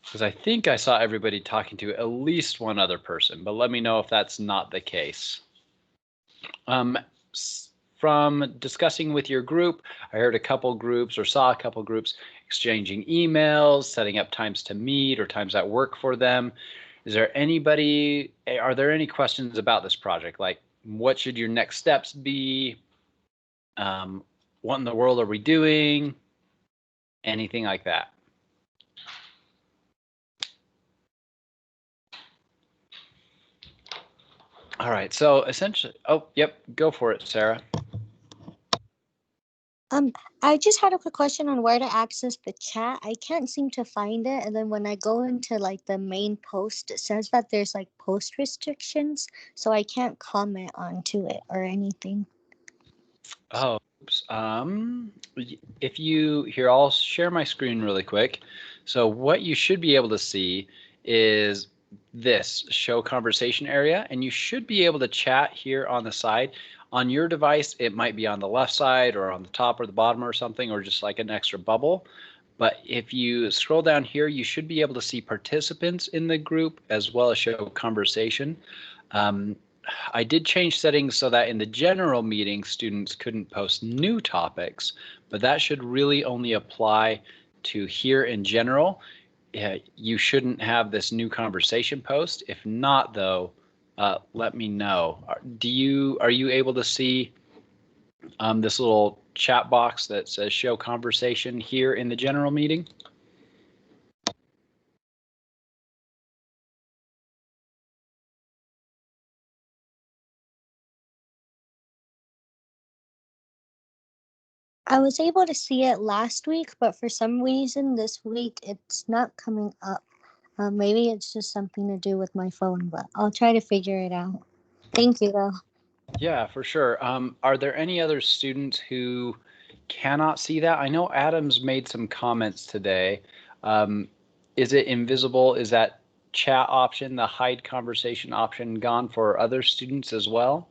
Because I think I saw everybody talking to at least one other person, but let me know if that's not the case. From discussing with your group, I heard a couple groups or saw a couple groups exchanging emails, setting up times to meet or times at work for them. Are there any questions about this project? Like, what should your next steps be? What in the world are we doing? Anything like that. All right, so essentially, oh, yep, go for it, Sarah. I just had a quick question on where to access the chat. I can't seem to find it, and then when I go into like the main post, it says that there's like post restrictions, so I can't comment onto it or anything. Oh, oops. If you here, I'll share my screen really quick. So what you should be able to see is this show conversation area, and you should be able to chat here on the side. On your device, it might be on the left side or on the top or the bottom or something, or just like an extra bubble. But if you scroll down here, you should be able to see participants in the group as well as show conversation. I did change settings so that in the general meeting, students couldn't post new topics, but that should really only apply to here in general. You shouldn't have this new conversation post. If not, though, let me know. Are you able to see this little chat box that says show conversation here in the general meeting? I was able to see it last week, but for some reason this week it's not coming up. Maybe it's just something to do with my phone, but I'll try to figure it out. Thank you, though. Yeah, for sure. Are there any other students who cannot see that? I know Adam's made some comments today. Is it invisible? Is that chat option, the hide conversation option, gone for other students as well?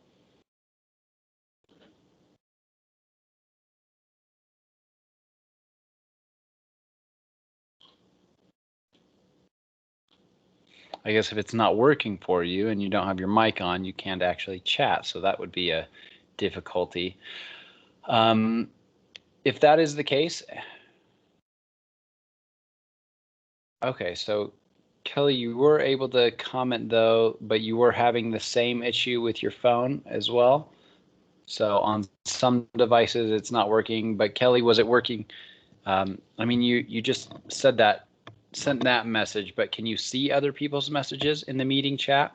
I guess if it's not working for you and you don't have your mic on, you can't actually chat. So that would be a difficulty. If that is the case, okay, so Kelly, you were able to comment though, but you were having the same issue with your phone as well. So on some devices it's not working, but Kelly, was it working? I mean, you just sent that message, but can you see other people's messages in the meeting chat?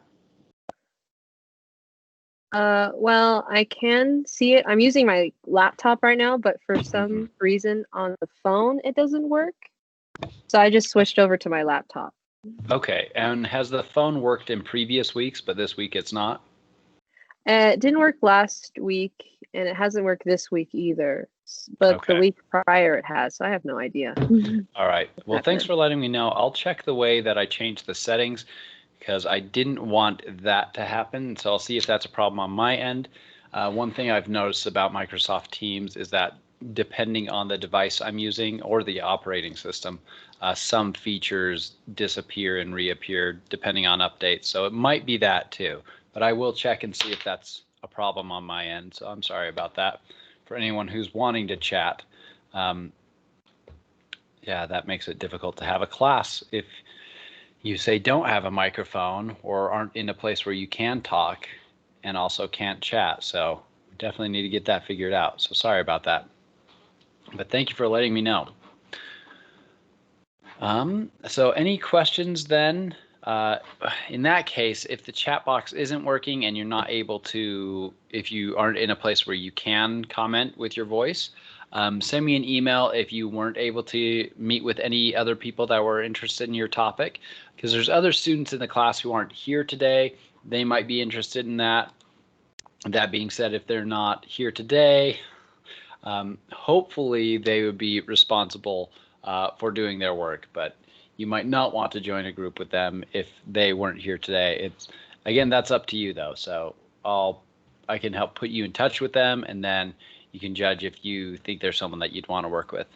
Well, I can see it. I'm using my laptop right now, but for some reason on the phone, it doesn't work. So I just switched over to my laptop. Okay. And has the phone worked in previous weeks, but this week it's not? It didn't work last week, and it hasn't worked this week either. But Okay. the week prior it has, so I have no idea. All right. Well, thanks happened. for letting me know. I'll check the way that I changed the settings because I didn't want that to happen. So I'll see if that's a problem on my end. One thing I've noticed about Microsoft Teams is that depending on the device I'm using or the operating system, some features disappear and reappear depending on updates. So it might be that too, but I will check and see if that's a problem on my end. So I'm sorry about that. For anyone who's wanting to chat, yeah, that makes it difficult to have a class if you say don't have a microphone or aren't in a place where you can talk and also can't chat. So we definitely need to get that figured out. So sorry about that. But thank you for letting me know. So any questions then? In that case, if the chat box isn't working and you're not able to, if you aren't in a place where you can comment with your voice, send me an email if you weren't able to meet with any other people that were interested in your topic, because there's other students in the class who aren't here today. They might be interested in that. That being said, if they're not here today, hopefully they would be responsible for doing their work, but you might not want to join a group with them if they weren't here today. It's, again, that's up to you though. So I can help put you in touch with them, and then you can judge if you think there's someone that you'd want to work with.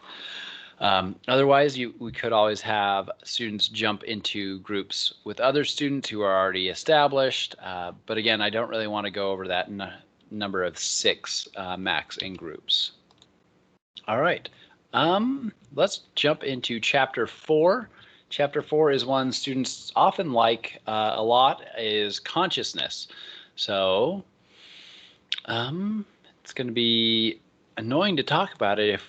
Otherwise, we could always have students jump into groups with other students who are already established. But again, I don't really want to go over that number of 6 max in groups. All right. Let's jump into chapter 4. Chapter 4 is one students often like a lot, is consciousness. So it's going to be annoying to talk about it if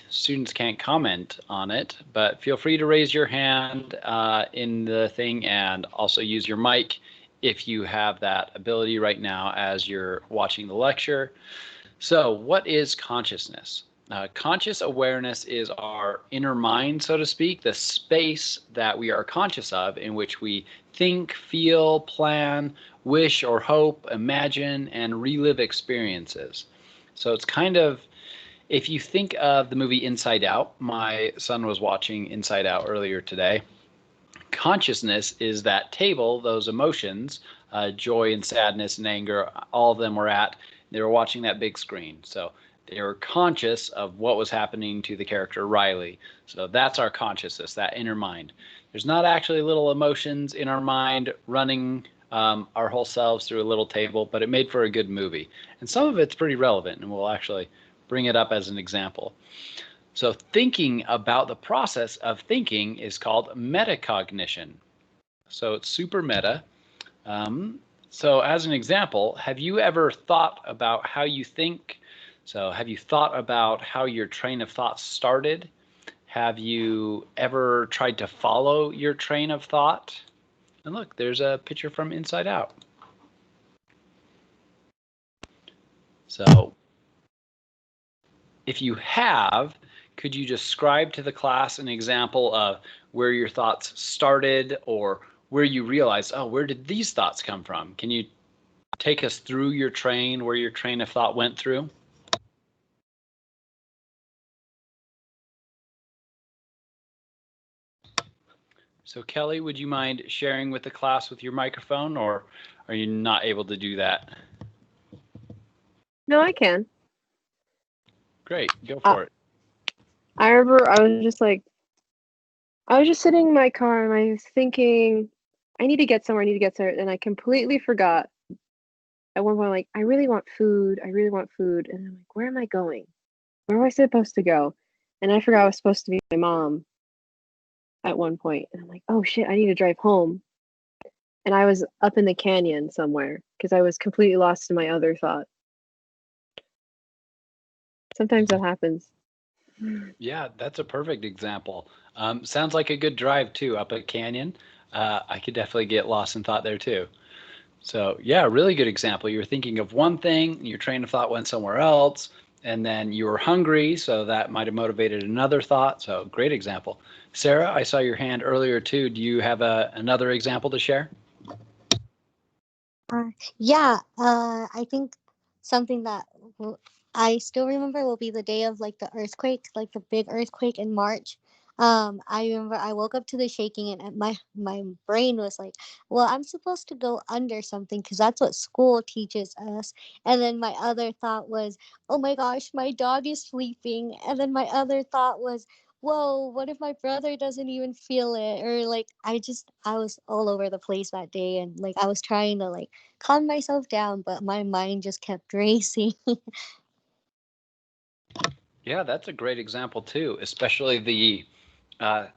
students can't comment on it, but feel free to raise your hand in the thing and also use your mic if you have that ability right now as you're watching the lecture. So what is consciousness? Conscious awareness is our inner mind, so to speak, the space that we are conscious of in which we think, feel, plan, wish or hope, imagine, and relive experiences. So it's kind of, if you think of the movie Inside Out, my son was watching Inside Out earlier today. Consciousness is that table, those emotions, joy and sadness and anger, all of them were at. They were watching that big screen. So they were conscious of what was happening to the character Riley. So that's our consciousness, that inner mind. There's not actually little emotions in our mind running our whole selves through a little table, but it made for a good movie. And some of it's pretty relevant, and we'll actually bring it up as an example. So thinking about the process of thinking is called metacognition. So it's super meta. So as an example, have you ever thought about how you think? So have you thought about how your train of thought started? Have you ever tried to follow your train of thought? And look, there's a picture from Inside Out. So if you have, could you describe to the class an example of where your thoughts started or where you realized, oh, where did these thoughts come from? Can you take us through your train, where your train of thought went through? So Kelly, would you mind sharing with the class with your microphone, or are you not able to do that? No, I can. Great, go for it. I remember I was just sitting in my car and I was thinking, I need to get somewhere, and I completely forgot. At one point, I'm like, I really want food. And I'm like, where am I going? Where am I supposed to go? And I forgot I was supposed to be with my mom at one point. And I'm like, oh shit, I need to drive home. And I was up in the canyon somewhere because I was completely lost in my other thought. Sometimes that happens. Yeah, that's a perfect example. Sounds like a good drive too, up a canyon. I could definitely get lost in thought there too. So yeah, really good example. You're thinking of one thing, your train of thought went somewhere else, and then you were hungry, so that might have motivated another thought. So great example. Sarah, I saw your hand earlier too. Do you have another example to share? Yeah, I think something that I still remember will be the day of like the earthquake, like the big earthquake in March. I remember I woke up to the shaking and my brain was like, well, I'm supposed to go under something because that's what school teaches us. And then my other thought was, oh my gosh, my dog is sleeping. And then my other thought was, whoa, what if my brother doesn't even feel it? Or like I was all over the place that day, and like I was trying to like calm myself down, but my mind just kept racing. Yeah, that's a great example too, especially uh,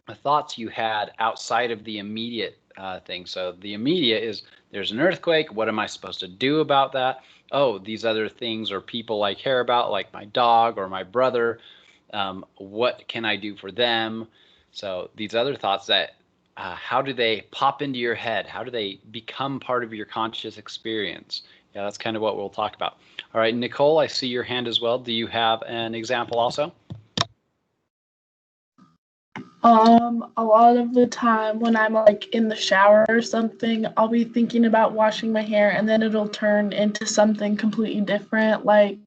the thoughts you had outside of the immediate thing. So the immediate is there's an earthquake. What am I supposed to do about that? Oh, these other things or people I care about, like my dog or my brother. What can I do for them? So these other thoughts that how do they pop into your head? How do they become part of your conscious experience? Yeah, that's kind of what we'll talk about. All right, Nicole, I see your hand as well. Do you have an example also? A lot of the time when I'm like in the shower or something, I'll be thinking about washing my hair and then it'll turn into something completely different, like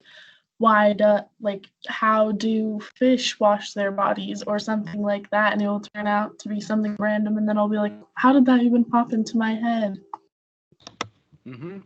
how do fish wash their bodies or something like that, and it will turn out to be something random, and then I'll be like, how did that even pop into my head? Mm-hmm.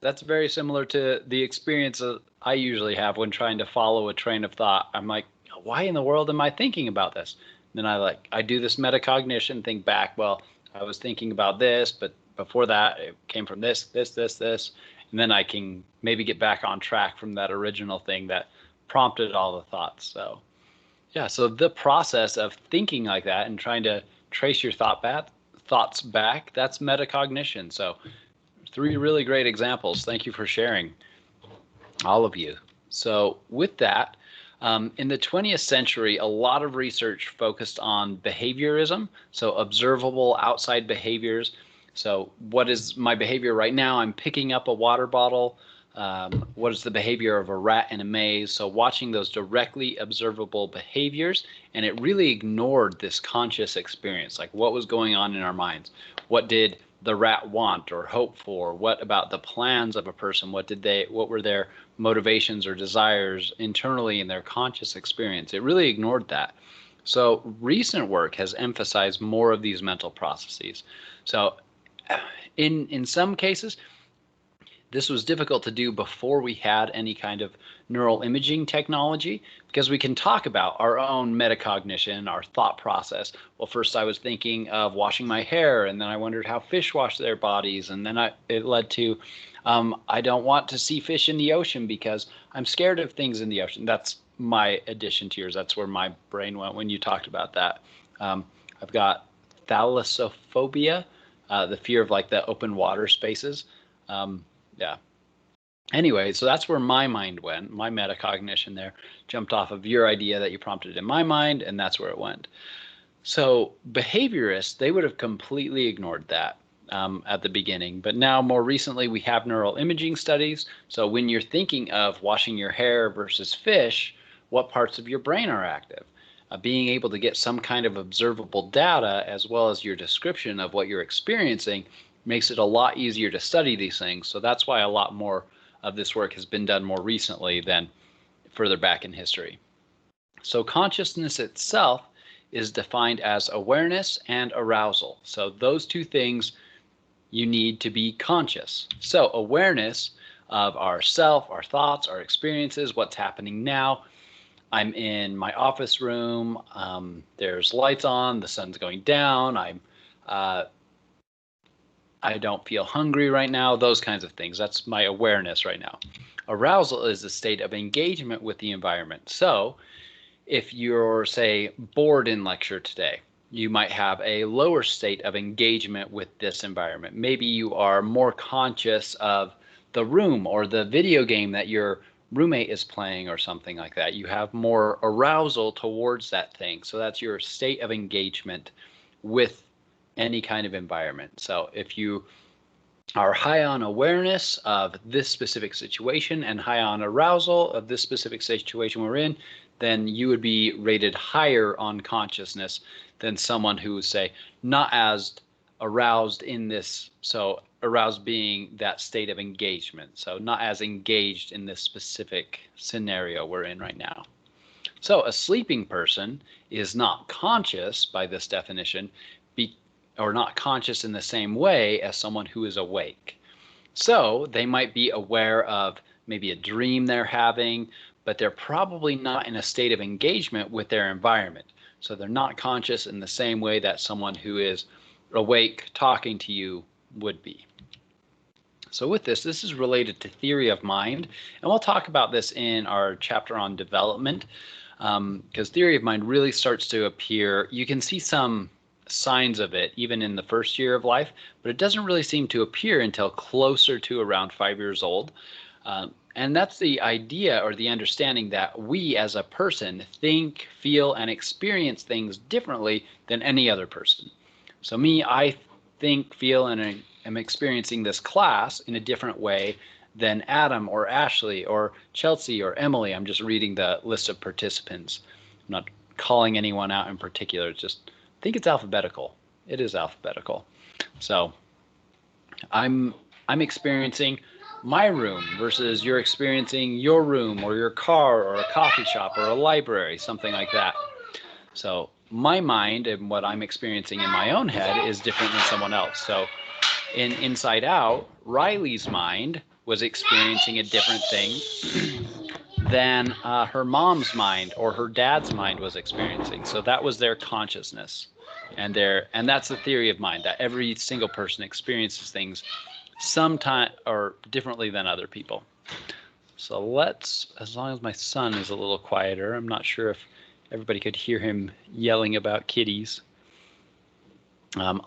That's very similar to the experience that I usually have when trying to follow a train of thought. I'm like, why in the world am I thinking about this? Then I do this metacognition, think back, well, I was thinking about this, but before that it came from this, and then I can maybe get back on track from that original thing that prompted all the thoughts. So yeah, so the process of thinking like that and trying to trace your thoughts back, that's metacognition. So three really great examples. Thank you for sharing, all of you. So, with that, in the 20th century, a lot of research focused on behaviorism, so observable outside behaviors. So, what is my behavior right now? I'm picking up a water bottle. What is the behavior of a rat in a maze? So, watching those directly observable behaviors, and it really ignored this conscious experience, like what was going on in our minds. What did the rat want or hope for? What about the plans of a person? What were their motivations or desires internally in their conscious experience? It really ignored that. So recent work has emphasized more of these mental processes. So in some cases, this was difficult to do before we had any kind of neural imaging technology, because we can talk about our own metacognition, our thought process. Well, first I was thinking of washing my hair, and then I wondered how fish wash their bodies, and then it led to I don't want to see fish in the ocean because I'm scared of things in the ocean. That's my addition to yours. That's where my brain went when you talked about that. I've got thalassophobia, the fear of like the open water spaces. Yeah. Anyway, so that's where my mind went. My metacognition there jumped off of your idea that you prompted in my mind, and that's where it went. So behaviorists, they would have completely ignored that at the beginning. But now, more recently, we have neural imaging studies. So when you're thinking of washing your hair versus fish, what parts of your brain are active? Being able to get some kind of observable data as well as your description of what you're experiencing makes it a lot easier to study these things. So that's why a lot more of this work has been done more recently than further back in history. So consciousness itself is defined as awareness and arousal. So those two things you need to be conscious. So awareness of ourself, our thoughts, our experiences, what's happening now. I'm in my office room. There's lights on. The sun's going down. I don't feel hungry right now. Those kinds of things. That's my awareness right now. Arousal is a state of engagement with the environment. So if you're, say, bored in lecture today, you might have a lower state of engagement with this environment. Maybe you are more conscious of the room or the video game that your roommate is playing or something like that. You have more arousal towards that thing. So that's your state of engagement with any kind of environment. So if you are high on awareness of this specific situation and high on arousal of this specific situation we're in, then you would be rated higher on consciousness than someone who would say not as aroused in this. So aroused being that state of engagement. So not as engaged in this specific scenario we're in right now. So a sleeping person is not conscious by this definition, or not conscious in the same way as someone who is awake. So they might be aware of maybe a dream they're having, but they're probably not in a state of engagement with their environment. So they're not conscious in the same way that someone who is awake talking to you would be. So with this is related to theory of mind, and we'll talk about this in our chapter on development, because theory of mind really starts to appear. You can see some signs of it even in the first year of life, but it doesn't really seem to appear until closer to around 5 years old. And that's the idea or the understanding that we as a person think, feel, and experience things differently than any other person. So me, I think, feel, and am experiencing this class in a different way than Adam or Ashley or Chelsea or Emily. I'm just reading the list of participants. I'm not calling anyone out in particular. It's just, I think it's alphabetical. It is alphabetical. So I'm experiencing my room versus you're experiencing your room or your car or a coffee shop or a library, something like that. So my mind and what I'm experiencing in my own head is different than someone else. So in Inside Out, Riley's mind was experiencing a different thing than her mom's mind or her dad's mind was experiencing. So that was their consciousness. And that's the theory of mind, that every single person experiences things sometime or differently than other people. So as long as my son is a little quieter, I'm not sure if everybody could hear him yelling about kitties.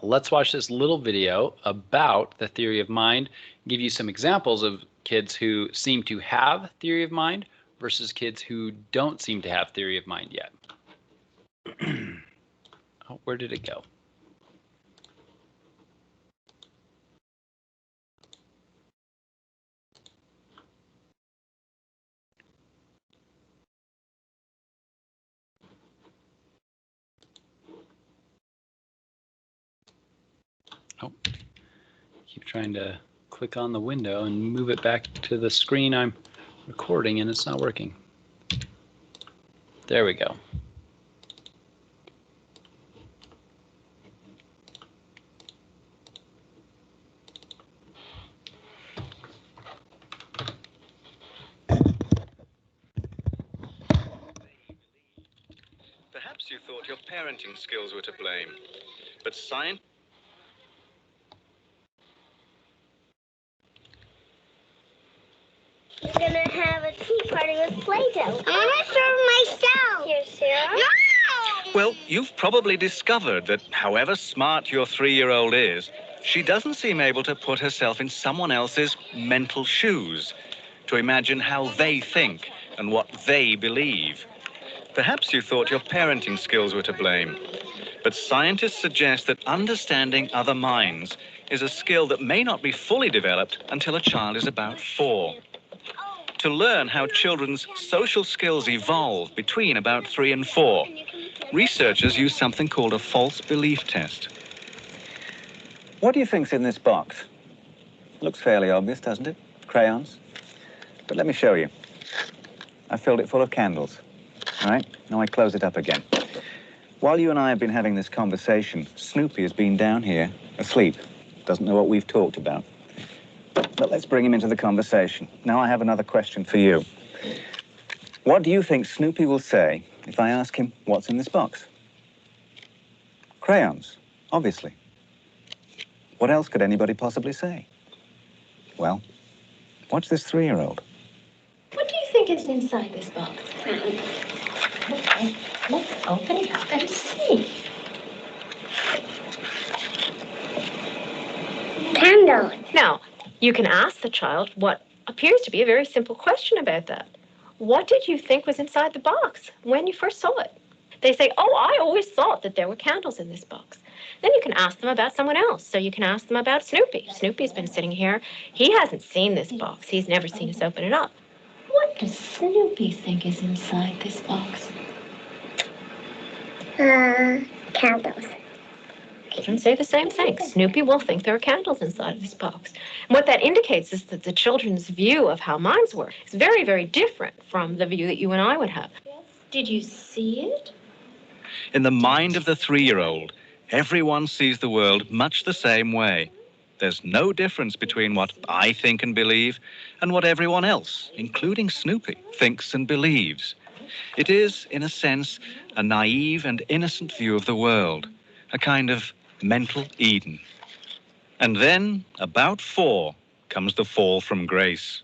Let's watch this little video about the theory of mind, give you some examples of kids who seem to have theory of mind versus kids who don't seem to have theory of mind yet. Oh, where did it go? Oh, keep trying to click on the window and move it back to the screen I'm recording, and it's not working. There we go. Perhaps you thought your parenting skills were to blame, but science... We're gonna have a tea party with Play-Doh. I wanna serve myself. Here, Sarah. No! Well, you've probably discovered that however smart your 3-year-old is, she doesn't seem able to put herself in someone else's mental shoes, to imagine how they think and what they believe. Perhaps you thought your parenting skills were to blame, but scientists suggest that understanding other minds is a skill that may not be fully developed until a child is about 4. To learn how children's social skills evolve between about 3 and 4, researchers use something called a false belief test. What do you think's in this box? Looks fairly obvious, doesn't it? Crayons. But let me show you. I filled it full of candles. All right, now I close it up again. While you and I have been having this conversation, Snoopy has been down here asleep. Doesn't know what we've talked about. But let's bring him into the conversation. Now I have another question for you. What do you think Snoopy will say if I ask him what's in this box? Crayons, obviously. What else could anybody possibly say? Well, watch this 3-year-old. What do you think is inside this box? Okay, let's open it up and see. Candle. Now, you can ask the child what appears to be a very simple question about that. What did you think was inside the box when you first saw it? They say, oh, I always thought that there were candles in this box. Then you can ask them about someone else. So you can ask them about Snoopy. Snoopy's been sitting here. He hasn't seen this box. He's never seen us open it up. What does Snoopy think is inside this box? Candles. Children say the same thing. Snoopy will think there are candles inside of this box. And what that indicates is that the children's view of how minds work is very, very different from the view that you and I would have. Did you see it? In the mind of the 3-year-old, everyone sees the world much the same way. There's no difference between what I think and believe and what everyone else, including Snoopy, thinks and believes. It is, in a sense, a naive and innocent view of the world, a kind of mental Eden. And then, about 4, comes the fall from grace.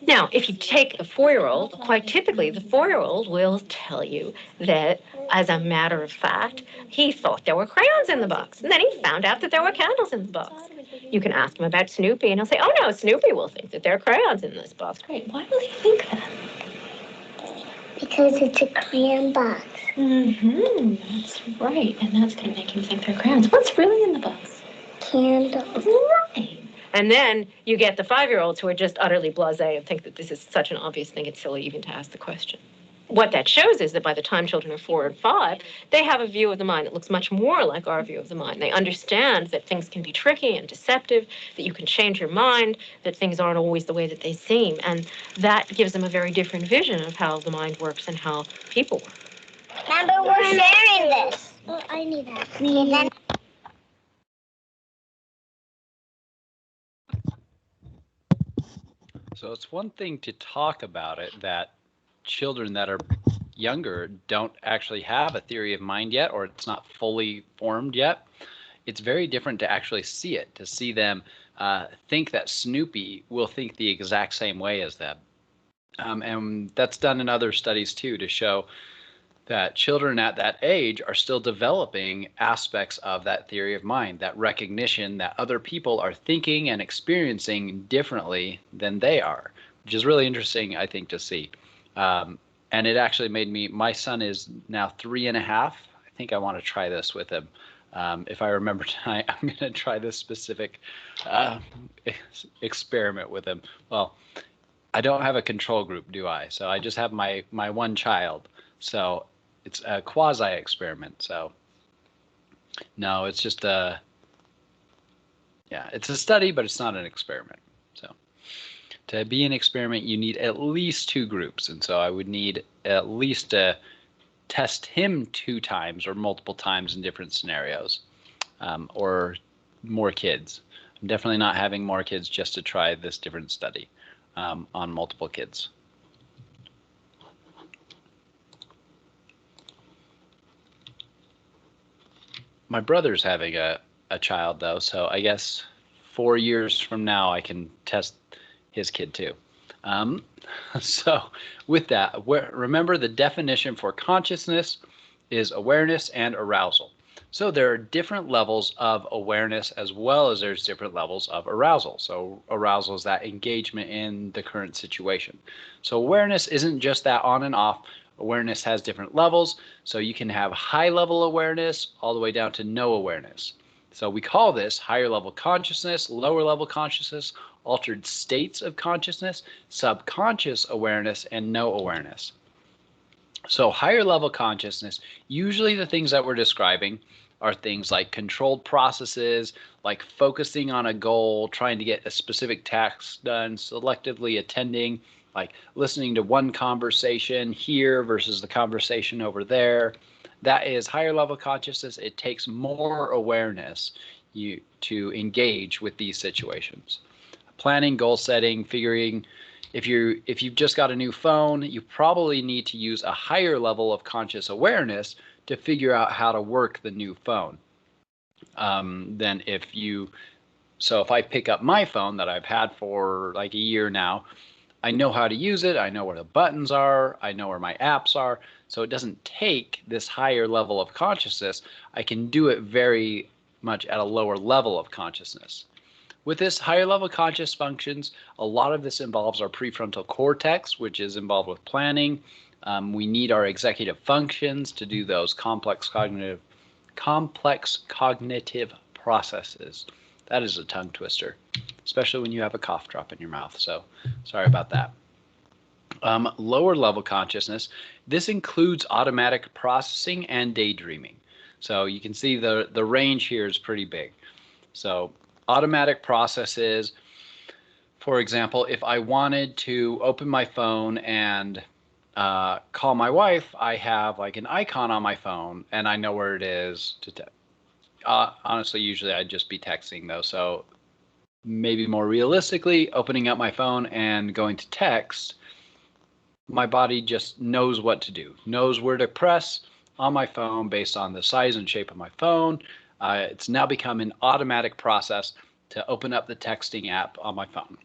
Now, if you take the 4-year-old, quite typically the 4-year-old will tell you that, as a matter of fact, he thought there were crayons in the box, and then he found out that there were candles in the box. You can ask him about Snoopy, and he'll say, oh no, Snoopy will think that there are crayons in this box. Great. Why will he think that? Because it's a crayon box. Mm-hmm. That's right. And that's going to make him think they're crayons. What's really in the box? Candles. Right. And then you get the 5-year-olds who are just utterly blasé and think that this is such an obvious thing, it's silly even to ask the question. What that shows is that by the time children are 4 and 5, they have a view of the mind that looks much more like our view of the mind. They understand that things can be tricky and deceptive, that you can change your mind, that things aren't always the way that they seem. And that gives them a very different vision of how the mind works and how people work. Remember, we're sharing this. Oh, I need that. And then So it's one thing to talk about it, that children that are younger don't actually have a theory of mind yet, or it's not fully formed yet. It's very different to actually see it, to see them think that Snoopy will think the exact same way as them. And that's done in other studies too, to show that children at that age are still developing aspects of that theory of mind, that recognition that other people are thinking and experiencing differently than they are, which is really interesting, I think, to see. And it actually made me, my son is now 3.5. I think I want to try this with him. If I remember tonight, I'm going to try this specific experiment with him. Well, I don't have a control group, do I? So I just have my one child. So it's a quasi experiment. So no, it's just it's a study, but it's not an experiment. So to be an experiment, you need at least 2 groups. And so I would need at least to test him 2 times or multiple times in different scenarios, or more kids. I'm definitely not having more kids just to try this different study on multiple kids. My brother's having a child, though, so I guess 4 years from now I can test his kid too. So with that, remember the definition for consciousness is awareness and arousal. So there are different levels of awareness as well as there's different levels of arousal. So arousal is that engagement in the current situation. So awareness isn't just that on and off. Awareness has different levels. So you can have high level awareness all the way down to no awareness. So we call this higher level consciousness, lower level consciousness, altered states of consciousness, subconscious awareness, and no awareness. So higher level consciousness, usually the things that we're describing are things like controlled processes, like focusing on a goal, trying to get a specific task done, selectively attending, like listening to one conversation here versus the conversation over there. That is higher level consciousness. It takes more awareness to engage with these situations. Planning, goal setting, figuring. If you've just got a new phone, you probably need to use a higher level of conscious awareness to figure out how to work the new phone. So if I pick up my phone that I've had for like a year now, I know how to use it. I know where the buttons are. I know where my apps are. So it doesn't take this higher level of consciousness. I can do it very much at a lower level of consciousness. With this higher level conscious functions, a lot of this involves our prefrontal cortex, which is involved with planning. We need our executive functions to do those complex cognitive complex cognitive processes. That is a tongue twister, especially when you have a cough drop in your mouth. So sorry about that. Lower level consciousness. This includes automatic processing and daydreaming. So you can see the range here is pretty big. So automatic processes, for example, if I wanted to open my phone and call my wife, I have like an icon on my phone and I know where it is to honestly, usually I'd just be texting though. So maybe more realistically, opening up my phone and going to text, my body just knows what to do, knows where to press on my phone based on the size and shape of my phone. It's now become an automatic process to open up the texting app on my phone.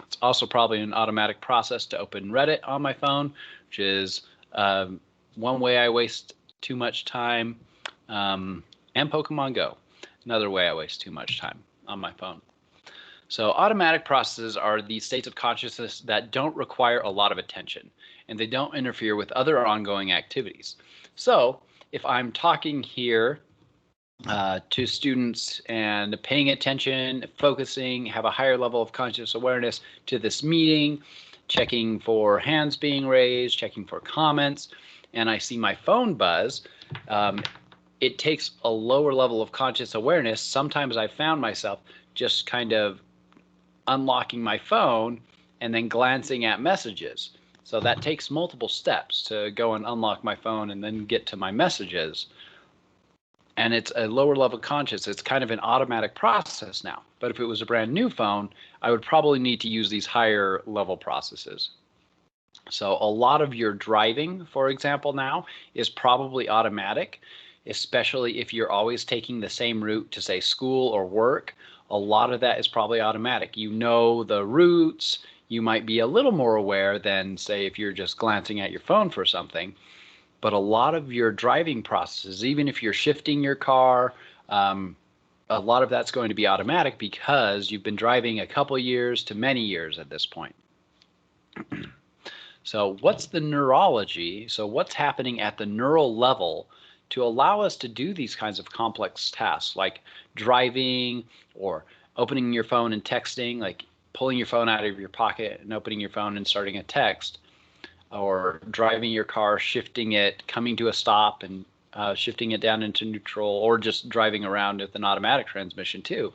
It's also probably an automatic process to open Reddit on my phone, which is one way I waste too much time, and Pokemon Go, another way I waste too much time on my phone. So automatic processes are these states of consciousness that don't require a lot of attention, and they don't interfere with other ongoing activities. So if I'm talking here to students and paying attention, focusing, have a higher level of conscious awareness to this meeting, checking for hands being raised, checking for comments, and I see my phone buzz, it takes a lower level of conscious awareness. Sometimes I found myself just kind of unlocking my phone and then glancing at messages. So that takes multiple steps to go and unlock my phone and then get to my messages. And it's a lower level conscious. It's kind of an automatic process now. But if it was a brand new phone, I would probably need to use these higher level processes. So a lot of your driving, for example, now is probably automatic, especially if you're always taking the same route to, say, school or work. A lot of that is probably automatic. You know the routes. You might be a little more aware than, say, if you're just glancing at your phone for something. But a lot of your driving processes, even if you're shifting your car, a lot of that's going to be automatic because you've been driving a couple years to many years at this point. So what's the neurology? So what's happening at the neural level to allow us to do these kinds of complex tasks like driving or opening your phone and texting, like pulling your phone out of your pocket and opening your phone and starting a text, or driving your car, shifting it, coming to a stop and shifting it down into neutral, or just driving around with an automatic transmission too.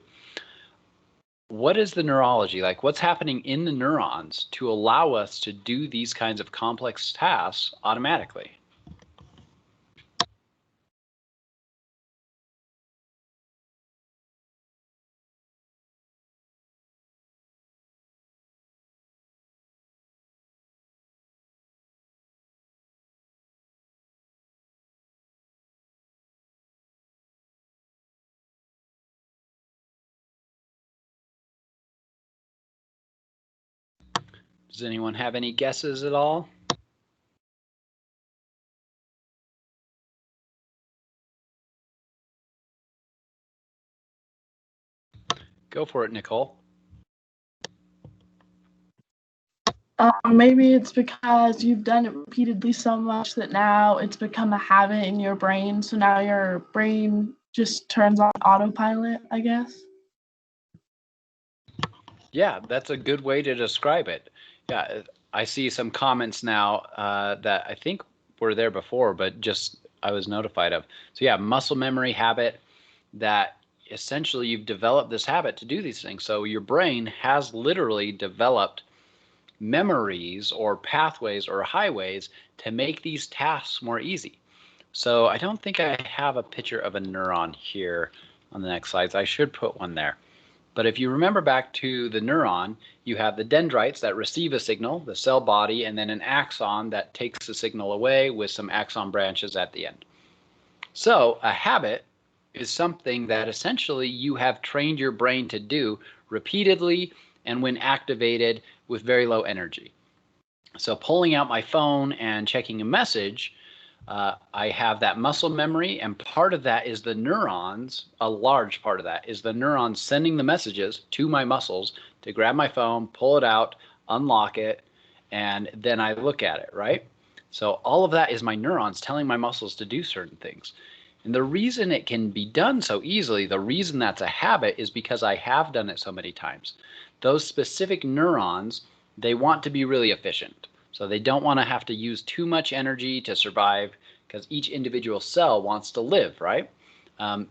What is the neurology? Like what's happening in the neurons to allow us to do these kinds of complex tasks automatically? Does anyone have any guesses at all? Go for it, Nicole. Maybe it's because you've done it repeatedly so much that now it's become a habit in your brain. So now your brain just turns on autopilot, I guess. Yeah, that's a good way to describe it. Yeah, I see some comments now that I think were there before, but just I was notified of. So yeah, muscle memory habit, that essentially you've developed this habit to do these things. So your brain has literally developed memories or pathways or highways to make these tasks more easy. So I don't think I have a picture of a neuron here on the next slides. I should put one there. But if you remember back to the neuron, you have the dendrites that receive a signal, the cell body, and then an axon that takes the signal away with some axon branches at the end. So a habit is something that essentially you have trained your brain to do repeatedly and when activated with very low energy. So pulling out my phone and checking a message, I have that muscle memory, and part of that is the neurons, a large part of that is the neurons sending the messages to my muscles to grab my phone, pull it out, unlock it, and then I look at it, right? So all of that is my neurons telling my muscles to do certain things. And the reason it can be done so easily, the reason that's a habit, is because I have done it so many times. Those specific neurons, they want to be really efficient. So they don't want to have to use too much energy to survive, because each individual cell wants to live, right?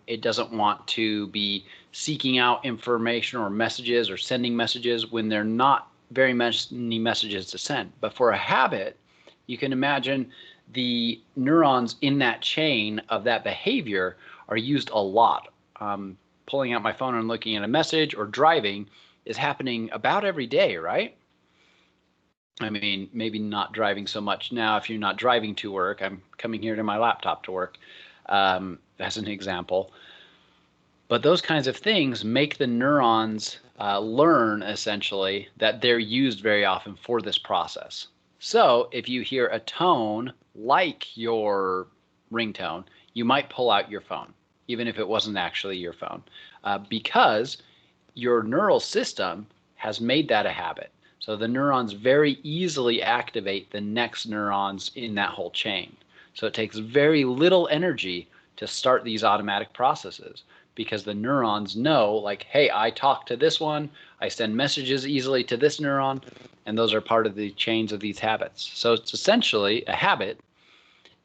It doesn't want to be seeking out information or messages or sending messages when there are not very many messages to send. But for a habit, you can imagine the neurons in that chain of that behavior are used a lot. Pulling out my phone and looking at a message or driving is happening about every day, right? I mean, maybe not driving so much now if you're not driving to work. I'm coming here to my laptop to work, as an example. But those kinds of things make the neurons learn, essentially, that they're used very often for this process. So if you hear a tone like your ringtone, you might pull out your phone, even if it wasn't actually your phone, because your neural system has made that a habit. So the neurons very easily activate the next neurons in that whole chain. So it takes very little energy to start these automatic processes, because the neurons know, like, hey, I talk to this one, I send messages easily to this neuron, and those are part of the chains of these habits. So it's essentially, a habit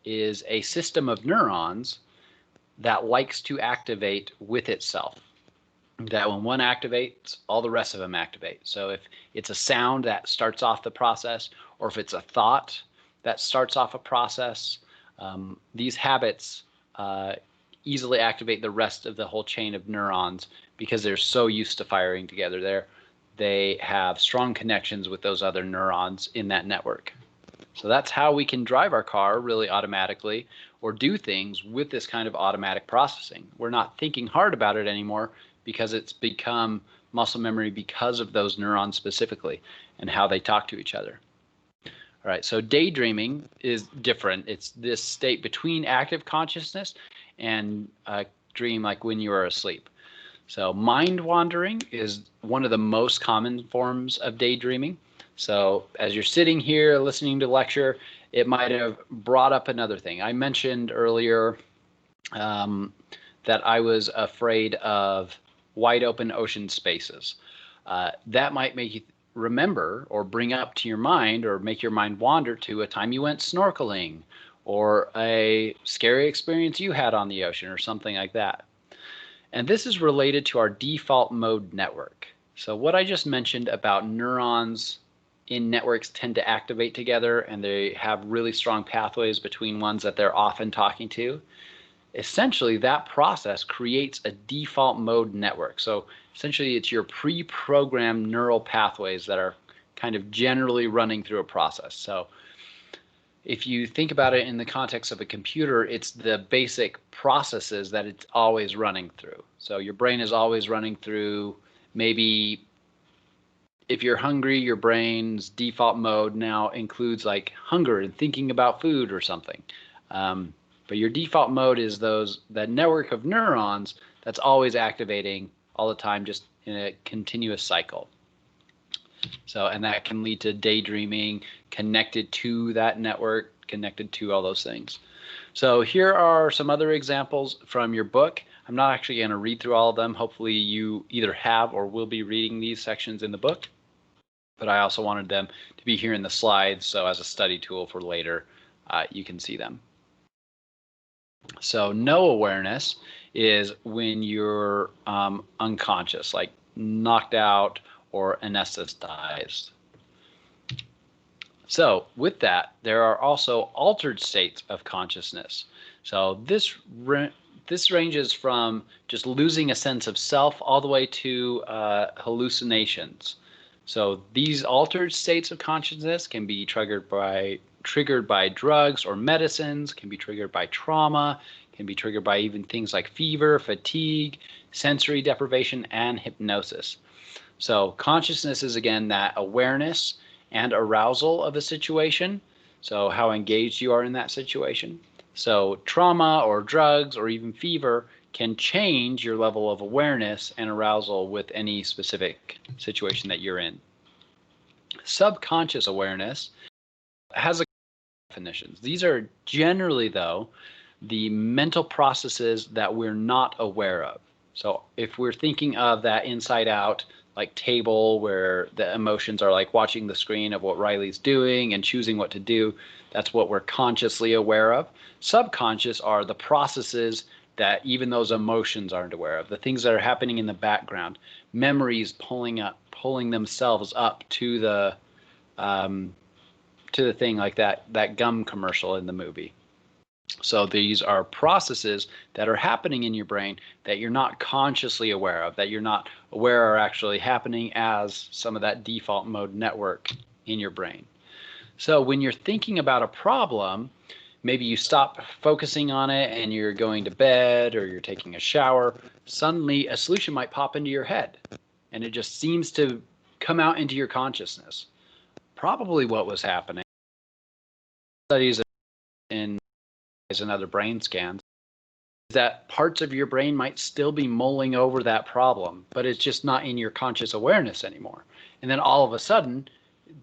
is a system of neurons that likes to activate with itself. That when one activates, all the rest of them activate. So if it's a sound that starts off the process, or if it's a thought that starts off a process, these habits easily activate the rest of the whole chain of neurons, because they're so used to firing together. They have strong connections with those other neurons in that network. So that's how we can drive our car really automatically, or do things with this kind of automatic processing. We're not thinking hard about it anymore, because it's become muscle memory because of those neurons specifically and how they talk to each other. All right, so daydreaming is different. It's this state between active consciousness and a dream, like when you are asleep. So mind wandering is one of the most common forms of daydreaming. So as you're sitting here listening to the lecture, it might have brought up another thing. I mentioned earlier that I was afraid of wide open ocean spaces. That might make you remember or bring up to your mind, or make your mind wander to a time you went snorkeling, or a scary experience you had on the ocean, or something like that. And this is related to our default mode network. So what I just mentioned about neurons in networks tend to activate together, and they have really strong pathways between ones that they're often talking to. Essentially, that process creates a default mode network. So essentially, it's your pre-programmed neural pathways that are kind of generally running through a process. So if you think about it in the context of a computer, it's the basic processes that it's always running through. So your brain is always running through, maybe if you're hungry, your brain's default mode now includes like hunger and thinking about food or something. But your default mode is that network of neurons that's always activating all the time, just in a continuous cycle. So, and that can lead to daydreaming connected to that network, connected to all those things. So here are some other examples from your book. I'm not actually going to read through all of them. Hopefully you either have or will be reading these sections in the book. But I also wanted them to be here in the slides, so as a study tool for later, you can see them. So no awareness is when you're unconscious, like knocked out or anesthetized. So with that, there are also altered states of consciousness. So this ranges from just losing a sense of self all the way to hallucinations. So these altered states of consciousness can be triggered by drugs or medicines, can be triggered by trauma, can be triggered by even things like fever, fatigue, sensory deprivation, and hypnosis. So consciousness is, again, that awareness and arousal of a situation. So how engaged you are in that situation. So trauma or drugs or even fever can change your level of awareness and arousal with any specific situation that you're in. Subconscious awareness has definitions. These are generally, though, the mental processes that we're not aware of. So if we're thinking of that inside out, like table where the emotions are like watching the screen of what Riley's doing and choosing what to do, that's what we're consciously aware of. Subconscious are the processes that even those emotions aren't aware of, the things that are happening in the background, memories pulling themselves up to the thing, like that gum commercial in the movie. So these are processes that are happening in your brain that you're not consciously aware of, that you're not aware are actually happening as some of that default mode network in your brain. So when you're thinking about a problem, maybe you stop focusing on it and you're going to bed or you're taking a shower, suddenly a solution might pop into your head and it just seems to come out into your consciousness. Probably what was happening, studies in and other brain scans, that parts of your brain might still be mulling over that problem, but it's just not in your conscious awareness anymore. And then all of a sudden,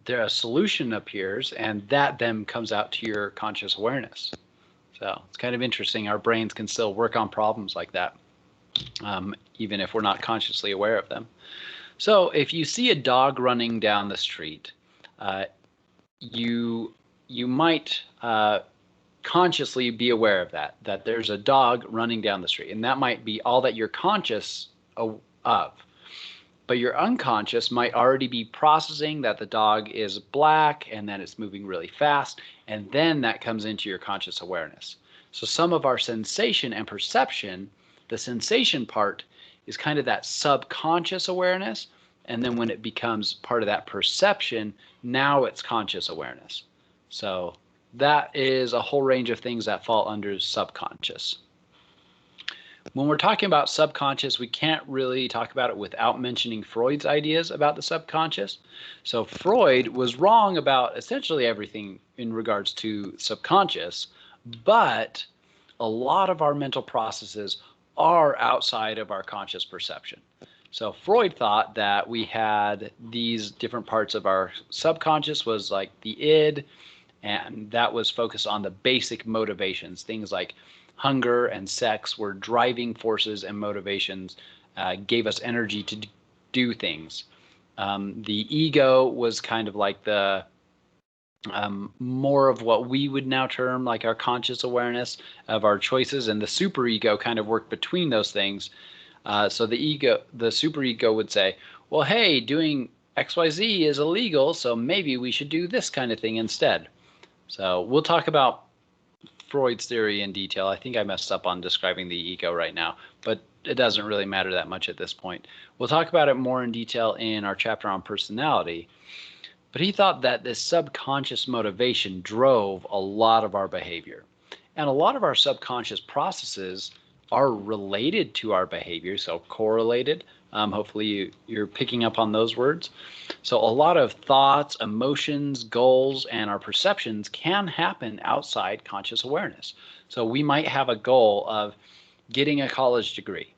a solution appears, and that then comes out to your conscious awareness. So it's kind of interesting. Our brains can still work on problems like that, even if we're not consciously aware of them. So if you see a dog running down the street, you might consciously be aware of that there's a dog running down the street, and that might be all that you're conscious of. But your unconscious might already be processing that the dog is black and that it's moving really fast, and then that comes into your conscious awareness. So some of our sensation and perception, the sensation part is kind of that subconscious awareness, and then when it becomes part of that perception, now it's conscious awareness. So that is a whole range of things that fall under subconscious. When we're talking about subconscious, we can't really talk about it without mentioning Freud's ideas about the subconscious. So Freud was wrong about essentially everything in regards to subconscious, but a lot of our mental processes are outside of our conscious perception. So Freud thought that we had these different parts of our subconscious, was like the id, and that was focused on the basic motivations. Things like hunger and sex were driving forces and motivations, gave us energy to do things. The ego was kind of like the more of what we would now term like our conscious awareness of our choices, and the superego kind of worked between those things. So the superego would say, well, hey, doing XYZ is illegal, so maybe we should do this kind of thing instead. So we'll talk about Freud's theory in detail. I think I messed up on describing the ego right now, but it doesn't really matter that much at this point. We'll talk about it more in detail in our chapter on personality. But he thought that this subconscious motivation drove a lot of our behavior. And a lot of our subconscious processes are related to our behavior, so correlated. Hopefully you're picking up on those words. So a lot of thoughts, emotions, goals, and our perceptions can happen outside conscious awareness. So we might have a goal of getting a college degree.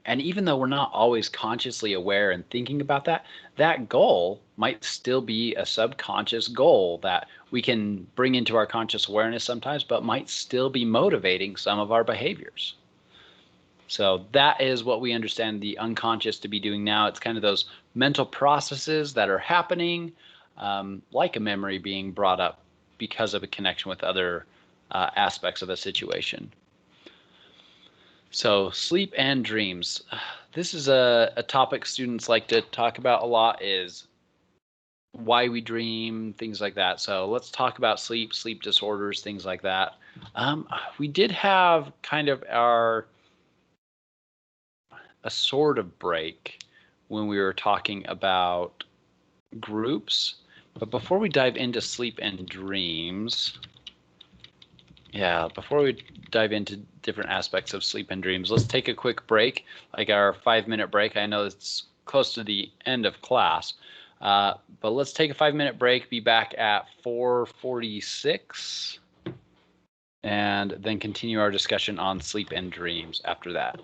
And even though we're not always consciously aware and thinking about that, that goal might still be a subconscious goal that we can bring into our conscious awareness sometimes, but might still be motivating some of our behaviors. So that is what we understand the unconscious to be doing now. It's kind of those mental processes that are happening, like a memory being brought up because of a connection with other aspects of a situation. So sleep and dreams. This is a topic students like to talk about a lot, is why we dream, things like that. So let's talk about sleep disorders, things like that. We did have kind of a sort of break when we were talking about groups. But before we dive into sleep and dreams, before we dive into different aspects of sleep and dreams, let's take a quick break, like our 5-minute break. I know it's close to the end of class, but let's take a 5-minute break, be back at 4:46, and then continue our discussion on sleep and dreams after that.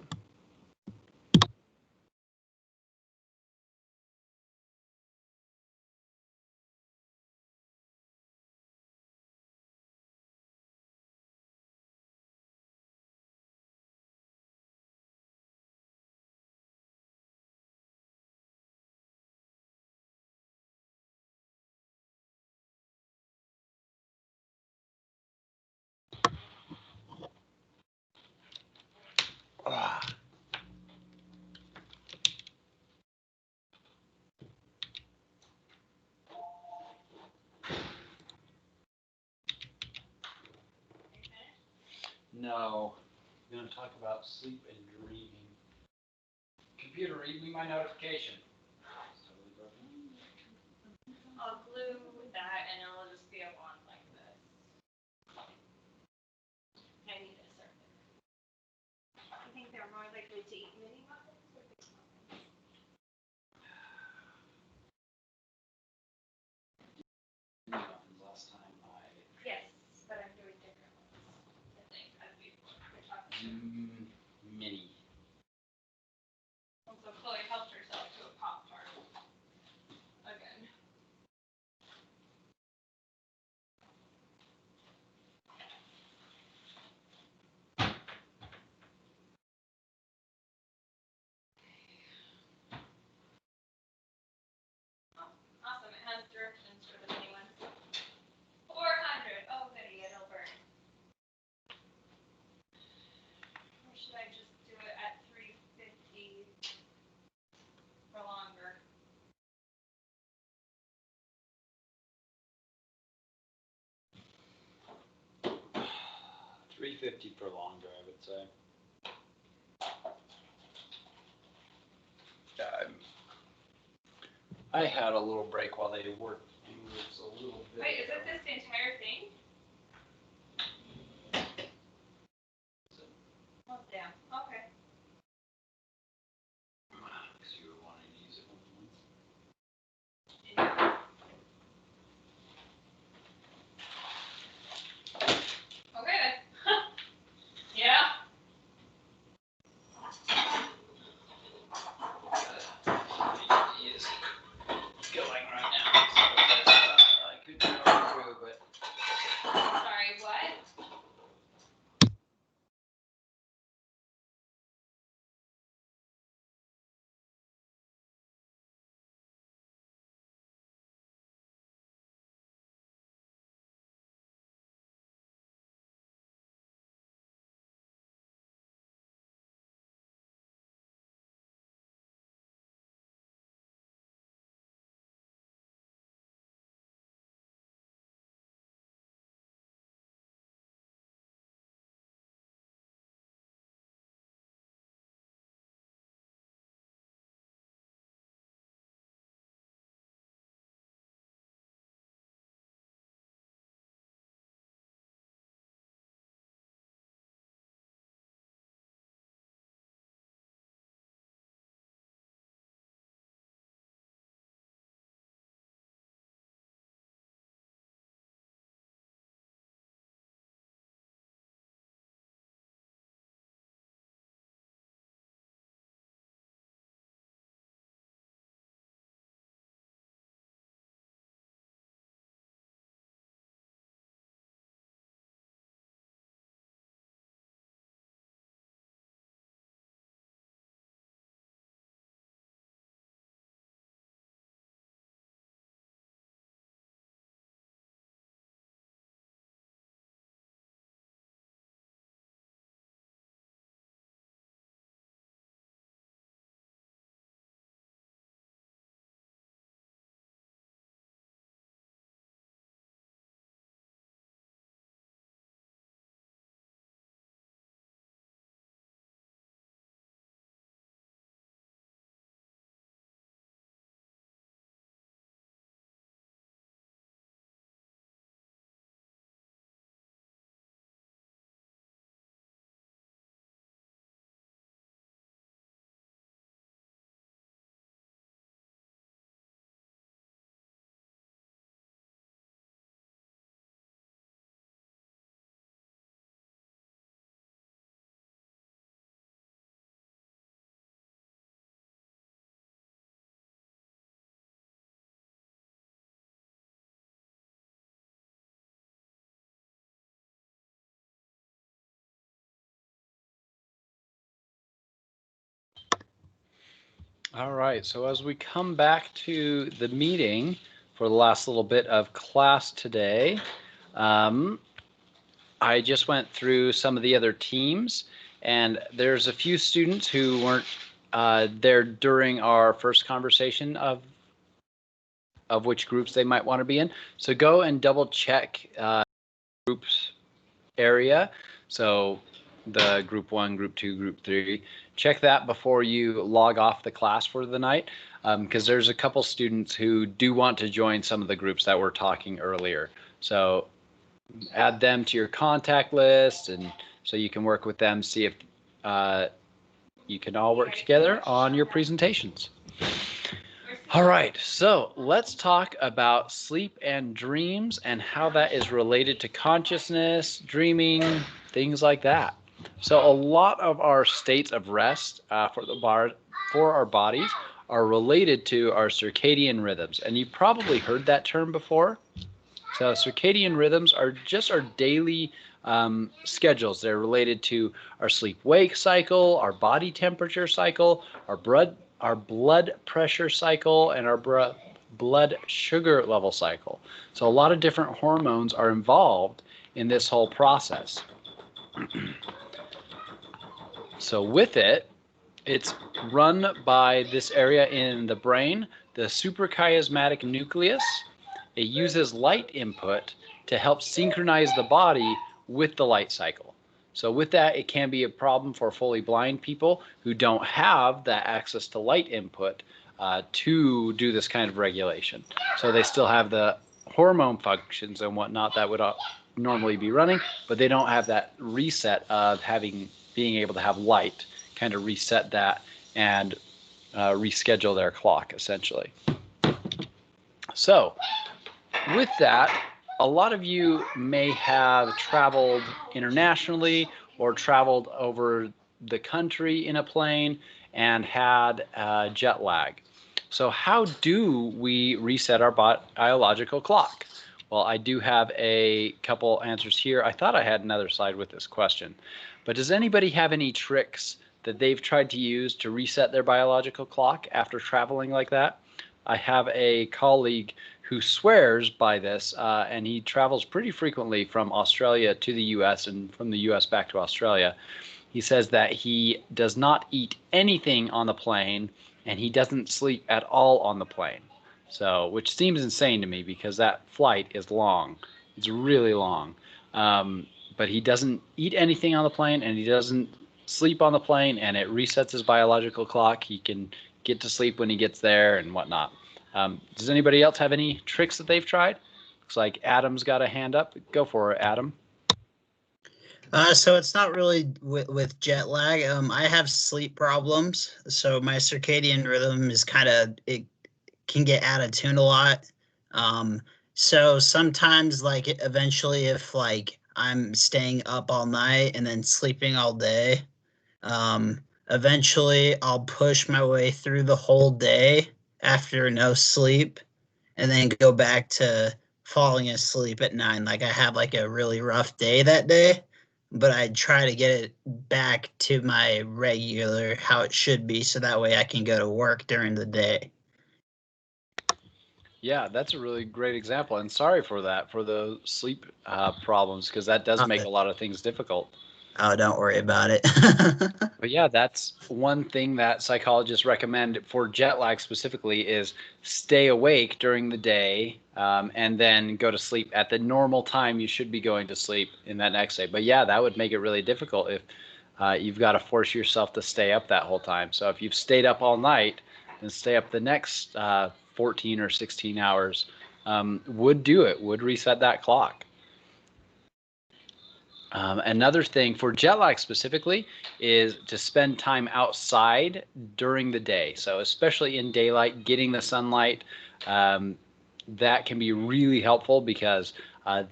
No. We're going to talk about sleep and dreaming. Computer, read me my notification. I'll glue that and it'll just be a wand like this. I need a circuit. I think they're more likely to eat mini muffins or big muffins. Last time Yes, but I'm doing different ones. I think as before. We're talking. Mini. So Chloe helped herself to a Pop-Tart. Again. Awesome, it has directions for the mini one. 400, oh goody, it'll burn. Or should I just do it at 350 for longer? 350 for longer, I would say. I had a little break while they worked. It was a little bit. Wait, is it this entire thing? Oh, damn, okay. Because you were wanting to use it once. Yeah. Okay then. Yeah. He is going right now. So I could go through, but Sorry, what? all right. So as we come back to the meeting for the last little bit of class today, I just went through some of the other teams, and there's a few students who weren't there during our first conversation of which groups they might want to be in. So go and double check groups area. So the group 1, group 2, group 3. Check that before you log off the class for the night, because there's a couple students who do want to join some of the groups that we're talking earlier. So add them to your contact list, and so you can work with them, see if you can all work together on your presentations. All right, so let's talk about sleep and dreams and how that is related to consciousness, dreaming, things like that. So a lot of our states of rest for our bodies are related to our circadian rhythms, and you've probably heard that term before. So circadian rhythms are just our daily schedules. They're related to our sleep-wake cycle, our body temperature cycle, our blood pressure cycle, and our blood sugar level cycle. So a lot of different hormones are involved in this whole process. So with it, it's run by this area in the brain, the suprachiasmatic nucleus. It uses light input to help synchronize the body with the light cycle. So with that, it can be a problem for fully blind people who don't have that access to light input to do this kind of regulation. So they still have the hormone functions and whatnot that would normally be running, but they don't have that reset of being able to have light kind of reset that and reschedule their clock, essentially. So with that, a lot of you may have traveled internationally or traveled over the country in a plane and had jet lag. So how do we reset our biological clock? Well, I do have a couple answers here. I thought I had another slide with this question, but does anybody have any tricks that they've tried to use to reset their biological clock after traveling like that? I have a colleague who swears by this, and he travels pretty frequently from Australia to the US and from the US back to Australia. He says that he does not eat anything on the plane, and he doesn't sleep at all on the plane. So, which seems insane to me because that flight is long. It's really long. But he doesn't eat anything on the plane, and he doesn't sleep on the plane, and it resets his biological clock. He can get to sleep when he gets there and whatnot. Does anybody else have any tricks that they've tried? Looks like Adam's got a hand up. Go for it, Adam. So it's not really with jet lag. I have sleep problems, so my circadian rhythm is it can get out of tune a lot. So sometimes, like, eventually, if like I'm staying up all night and then sleeping all day, eventually I'll push my way through the whole day after no sleep, and then go back to falling asleep at 9. Like, I have like a really rough day that day, but I try to get it back to my regular, how it should be, so that way I can go to work during the day. Yeah, that's a really great example, and sorry for that, for the sleep problems, because that does make a lot of things difficult. Oh, don't worry about it. But yeah, that's one thing that psychologists recommend for jet lag specifically is stay awake during the day and then go to sleep at the normal time you should be going to sleep in that next day. But yeah, that would make it really difficult if you've got to force yourself to stay up that whole time. So if you've stayed up all night, then stay up the next 14 or 16 hours would reset that clock. Another thing for jet lag specifically is to spend time outside during the day. So especially in daylight, getting the sunlight, that can be really helpful because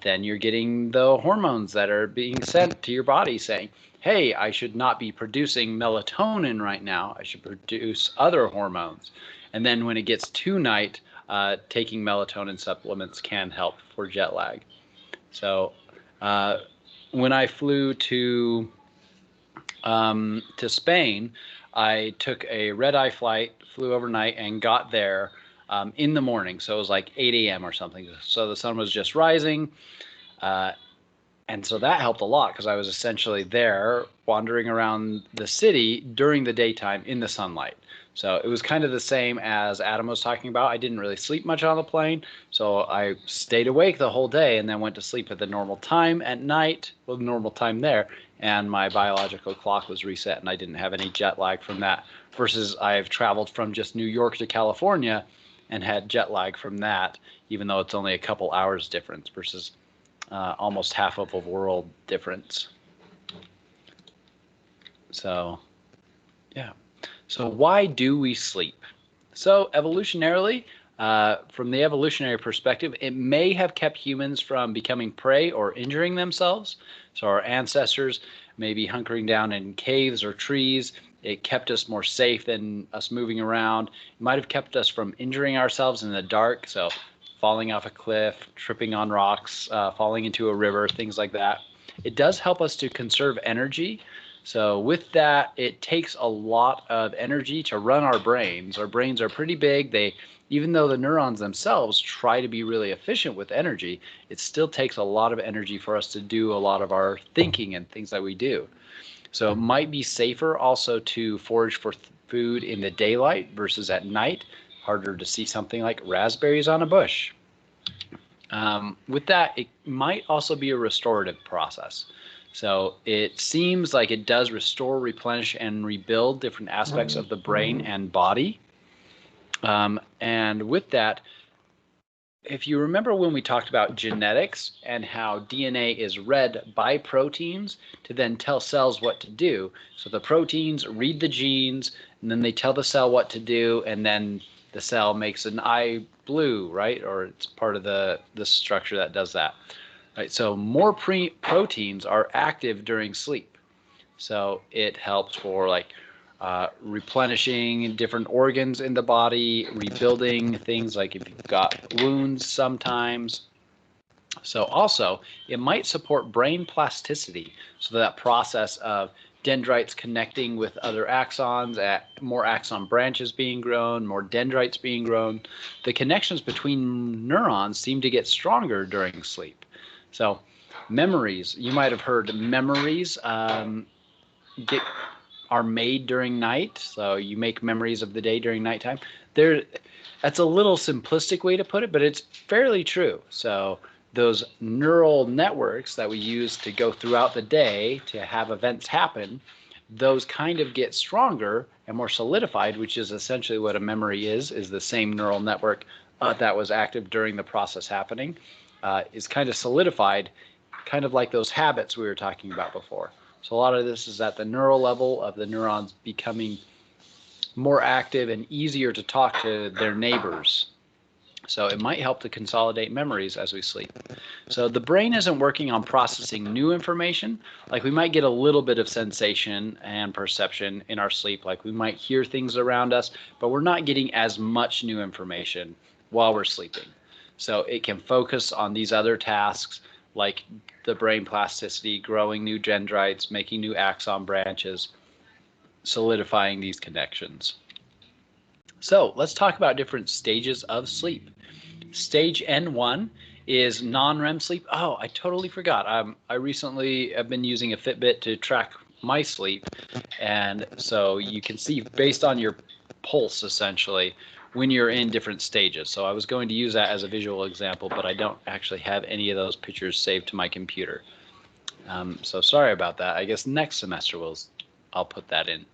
then you're getting the hormones that are being sent to your body saying, hey, I should not be producing melatonin right now. I should produce other hormones. And then when it gets to night, taking melatonin supplements can help for jet lag. So when I flew to Spain, I took a red-eye flight, flew overnight, and got there in the morning. So it was like 8 a.m. or something. So the sun was just rising. And so that helped a lot because I was essentially there wandering around the city during the daytime in the sunlight. So it was kind of the same as Adam was talking about. I didn't really sleep much on the plane, so I stayed awake the whole day and then went to sleep at the normal time at night, well, the normal time there, and my biological clock was reset and I didn't have any jet lag from that, versus I've traveled from just New York to California and had jet lag from that, even though it's only a couple hours difference versus almost half of a world difference. So, yeah. So why do we sleep? So evolutionarily, from the evolutionary perspective, it may have kept humans from becoming prey or injuring themselves. So our ancestors may be hunkering down in caves or trees. It kept us more safe than us moving around. It might have kept us from injuring ourselves in the dark. So falling off a cliff, tripping on rocks, falling into a river, things like that. It does help us to conserve energy. So with that, it takes a lot of energy to run our brains. Our brains are pretty big. Even though the neurons themselves try to be really efficient with energy, it still takes a lot of energy for us to do a lot of our thinking and things that we do. So it might be safer also to forage for food in the daylight versus at night. Harder to see something like raspberries on a bush. With that, it might also be a restorative process. So it seems like it does restore, replenish, and rebuild different aspects of the brain and body. And with that, if you remember when we talked about genetics and how DNA is read by proteins to then tell cells what to do. So the proteins read the genes, and then they tell the cell what to do, and then the cell makes an eye blue, right? Or it's part of the structure that does that. Right, so more proteins are active during sleep. So it helps for like replenishing different organs in the body, rebuilding things like if you've got wounds sometimes. So also, it might support brain plasticity. So that process of dendrites connecting with other axons, more axon branches being grown, more dendrites being grown. The connections between neurons seem to get stronger during sleep. So memories, you might have heard memories are made during night. So you make memories of the day during nighttime. That's a little simplistic way to put it, but it's fairly true. So those neural networks that we use to go throughout the day to have events happen, those kind of get stronger and more solidified, which is essentially what a memory is the same neural network that was active during the process happening. Is kind of solidified, kind of like those habits we were talking about before. So a lot of this is at the neural level of the neurons becoming more active and easier to talk to their neighbors. So it might help to consolidate memories as we sleep. So the brain isn't working on processing new information. Like we might get a little bit of sensation and perception in our sleep. Like we might hear things around us, but we're not getting as much new information while we're sleeping. So it can focus on these other tasks like the brain plasticity, growing new dendrites, making new axon branches, solidifying these connections. So let's talk about different stages of sleep. Stage N1 is non-REM sleep. Oh, I totally forgot. I recently have been using a Fitbit to track my sleep. And so you can see based on your pulse, essentially, when you're in different stages. So I was going to use that as a visual example, but I don't actually have any of those pictures saved to my computer. So sorry about that. I guess next semester I'll put that in.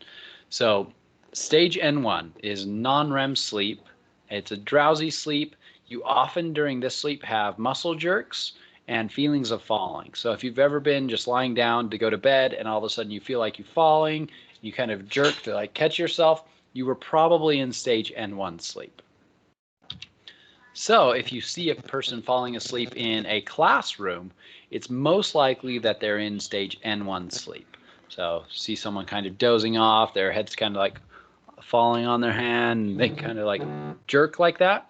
So stage N1 is non-REM sleep. It's a drowsy sleep. You often during this sleep have muscle jerks and feelings of falling. So if you've ever been just lying down to go to bed and all of a sudden you feel like you're falling, you kind of jerk to like catch yourself, you were probably in stage N1 sleep. So if you see a person falling asleep in a classroom, it's most likely that they're in stage N1 sleep. So see someone kind of dozing off, their head's kind of like falling on their hand, and they kind of like jerk like that.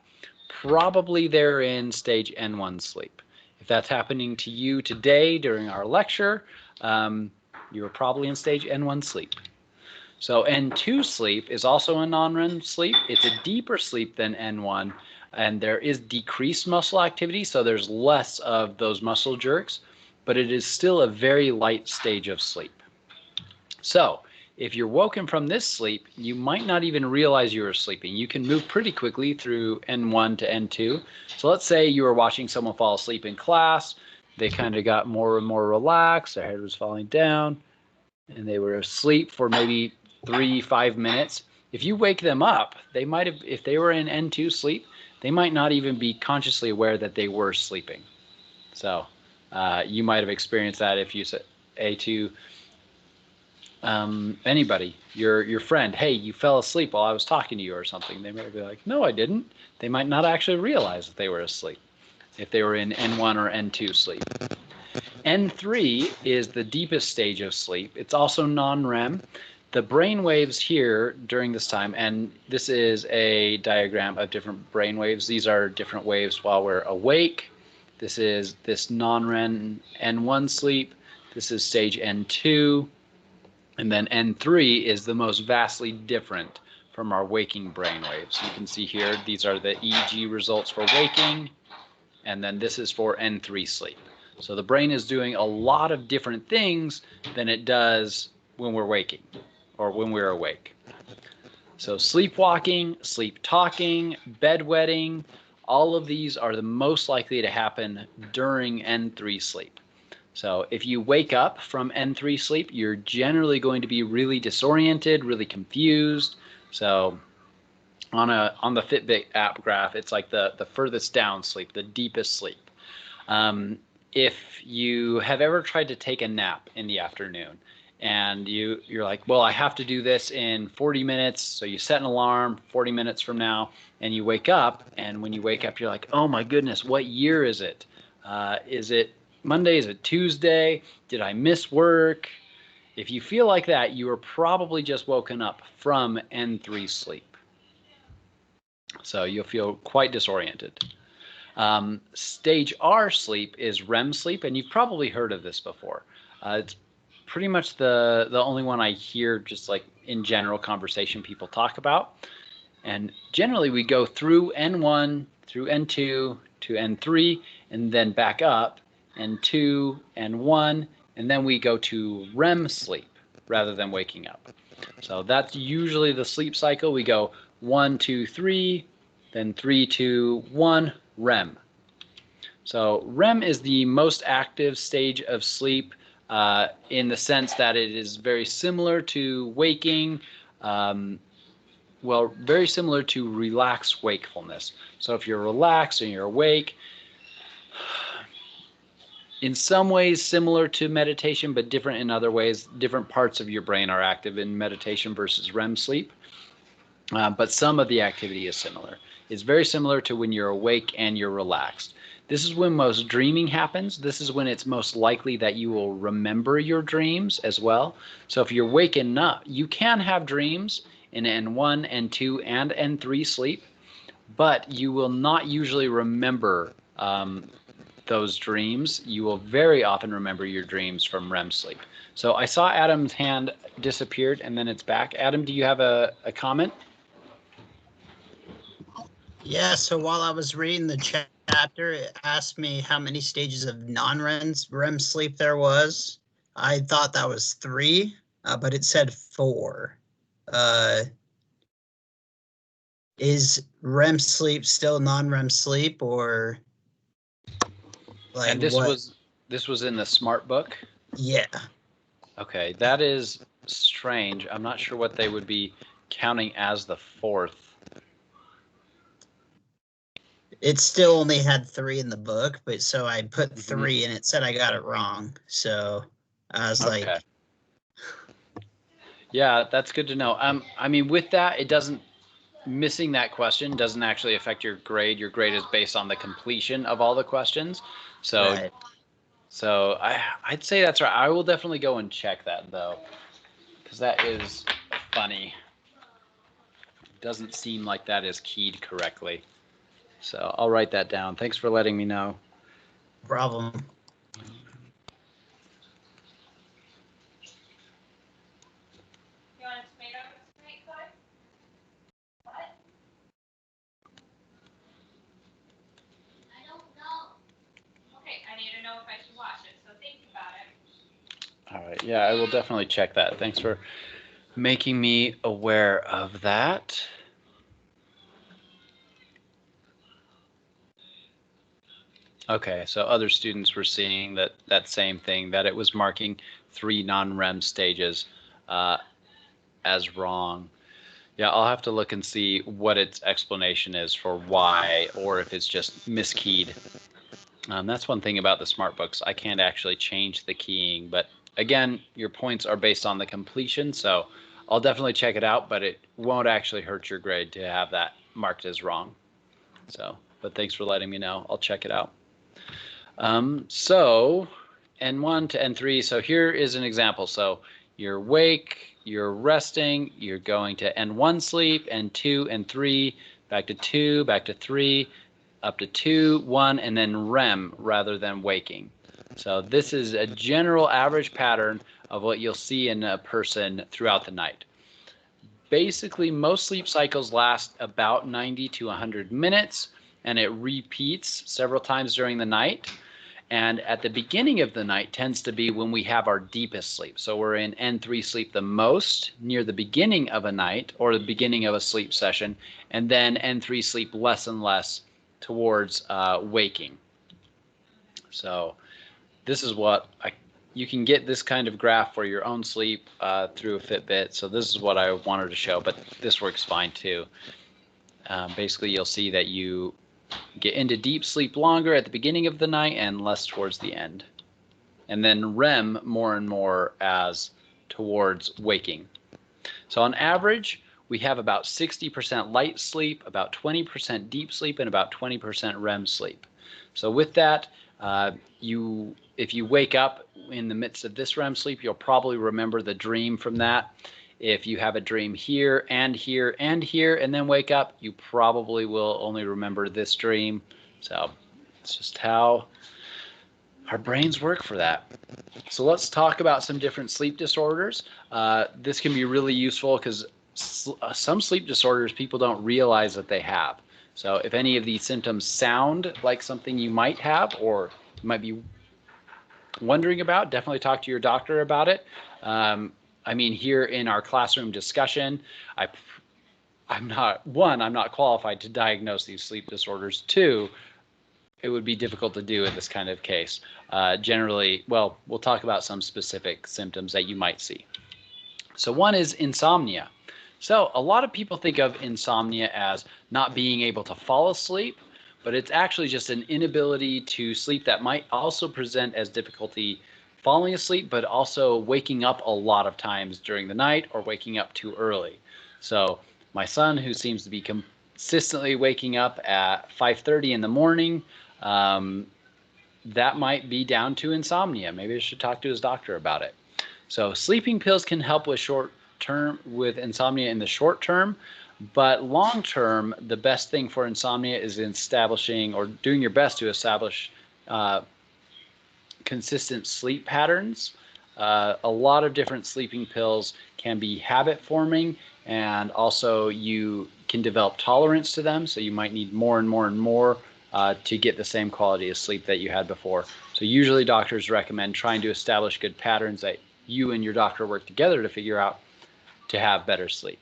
Probably they're in stage N1 sleep. If that's happening to you today during our lecture, you're probably in stage N1 sleep. So N2 sleep is also a non-REM sleep. It's a deeper sleep than N1, and there is decreased muscle activity, so there's less of those muscle jerks, but it is still a very light stage of sleep. So if you're woken from this sleep, you might not even realize you were sleeping. You can move pretty quickly through N1 to N2. So let's say you were watching someone fall asleep in class. They kind of got more and more relaxed. Their head was falling down, and they were asleep for maybe 3-5 minutes. If you wake them up, they might have, if they were in N2 sleep, they might not even be consciously aware that they were sleeping. So you might have experienced that if you say to anybody, your friend, hey, you fell asleep while I was talking to you or something. They might be like, no, I didn't. They might not actually realize that they were asleep if they were in N1 or N2 sleep. N3 is the deepest stage of sleep. It's also non-REM. The brain waves here during this time, and this is a diagram of different brain waves. These are different waves while we're awake. This is this non-REM N1 sleep. This is stage N2. And then N3 is the most vastly different from our waking brain waves. You can see here, these are the EEG results for waking, and then this is for N3 sleep. So the brain is doing a lot of different things than it does when we're waking or when we're awake. So sleepwalking, sleep talking, bedwetting, all of these are the most likely to happen during N3 sleep. So if you wake up from N3 sleep, you're generally going to be really disoriented, really confused. So on the Fitbit app graph, it's like the furthest down sleep, the deepest sleep. If you have ever tried to take a nap in the afternoon and you're like, well, I have to do this in 40 minutes. So you set an alarm 40 minutes from now and you wake up. And when you wake up, you're like, oh my goodness, what year is it? Is it Monday? Is it Tuesday? Did I miss work? If you feel like that, you are probably just woken up from N3 sleep. So you'll feel quite disoriented. Stage R sleep is REM sleep, and you've probably heard of this before. It's pretty much the only one I hear just like in general conversation people talk about. And generally we go through N1, through N2, to N3, and then back up, N2, N1, and then we go to REM sleep rather than waking up. So that's usually the sleep cycle. We go 1, 2, 3, then 3, 2, 1, REM. So REM is the most active stage of sleep in the sense that it is very similar to waking, well, very similar to relaxed wakefulness. So if you're relaxed and you're awake, in some ways similar to meditation, but different in other ways. Different parts of your brain are active in meditation versus REM sleep, but some of the activity is similar. It's very similar to when you're awake and you're relaxed. This is when most dreaming happens. This is when it's most likely that you will remember your dreams as well. So if you're waking up, you can have dreams in N1, N2, and N3 sleep, but you will not usually remember those dreams. You will very often remember your dreams from REM sleep. So I saw Adam's hand disappeared and then it's back. Adam, do you have a comment? Yeah, so while I was reading the chapter, it asked me how many stages of non-REM sleep there was. I thought that was 3, but it said 4. Is REM sleep still non-REM sleep, or like? And this was in the Smart Book? Yeah. Okay, that is strange. I'm not sure what they would be counting as the 4th. It still only had 3 in the book, but so I put 3 and it said I got it wrong. So I was like, yeah, that's good to know. I mean, with that, it doesn't, missing that question doesn't actually affect your grade. Your grade is based on the completion of all the questions. So, right. So I'd say that's right. I will definitely go and check that though, because that is funny. It doesn't seem like that is keyed correctly. So I'll write that down. Thanks for letting me know. Problem. You want a tomato tonight, Chloe? What? I don't know. Okay, I need to know if I should wash it, so think about it. All right. Yeah, I will definitely check that. Thanks for making me aware of that. Okay, so other students were seeing that same thing, that it was marking 3 non-REM stages as wrong. Yeah, I'll have to look and see what its explanation is for why, or if it's just miskeyed. That's one thing about the smart books. I can't actually change the keying, but again, your points are based on the completion, so I'll definitely check it out, but it won't actually hurt your grade to have that marked as wrong. So, but thanks for letting me know. I'll check it out. So N1 to N3, so here is an example. So you're awake, you're resting, you're going to N1 sleep, N2, N3, back to 2, back to 3, up to 2, 1, and then REM rather than waking. So this is a general average pattern of what you'll see in a person throughout the night. Basically, most sleep cycles last about 90 to 100 minutes, and it repeats several times during the night. And at the beginning of the night tends to be when we have our deepest sleep. So we're in N3 sleep the most near the beginning of a night or the beginning of a sleep session, and then N3 sleep less and less towards waking. So this is what you can get this kind of graph for your own sleep through a Fitbit. So this is what I wanted to show, but this works fine too. Basically, you'll see that you get into deep sleep longer at the beginning of the night and less towards the end. And then REM more and more as towards waking. So on average, we have about 60% light sleep, about 20% deep sleep, and about 20% REM sleep. So with that, if you wake up in the midst of this REM sleep, you'll probably remember the dream from that. If you have a dream here and here and here and then wake up, you probably will only remember this dream. So it's just how our brains work for that. So let's talk about some different sleep disorders. This can be really useful because some sleep disorders people don't realize that they have. So if any of these symptoms sound like something you might have or you might be wondering about, definitely talk to your doctor about it. I mean, here in our classroom discussion, I'm not qualified to diagnose these sleep disorders. 2, it would be difficult to do in this kind of case. Generally, well, we'll talk about some specific symptoms that you might see. So one is insomnia. So a lot of people think of insomnia as not being able to fall asleep, but it's actually just an inability to sleep that might also present as difficulty falling asleep, but also waking up a lot of times during the night or waking up too early. So my son, who seems to be consistently waking up at 5:30 in the morning, that might be down to insomnia. Maybe I should talk to his doctor about it. So sleeping pills can help with insomnia in the short term, but long term, the best thing for insomnia is establishing or doing your best to establish consistent sleep patterns. A lot of different sleeping pills can be habit forming, and also you can develop tolerance to them. So you might need more and more and more to get the same quality of sleep that you had before. So usually doctors recommend trying to establish good patterns that you and your doctor work together to figure out to have better sleep.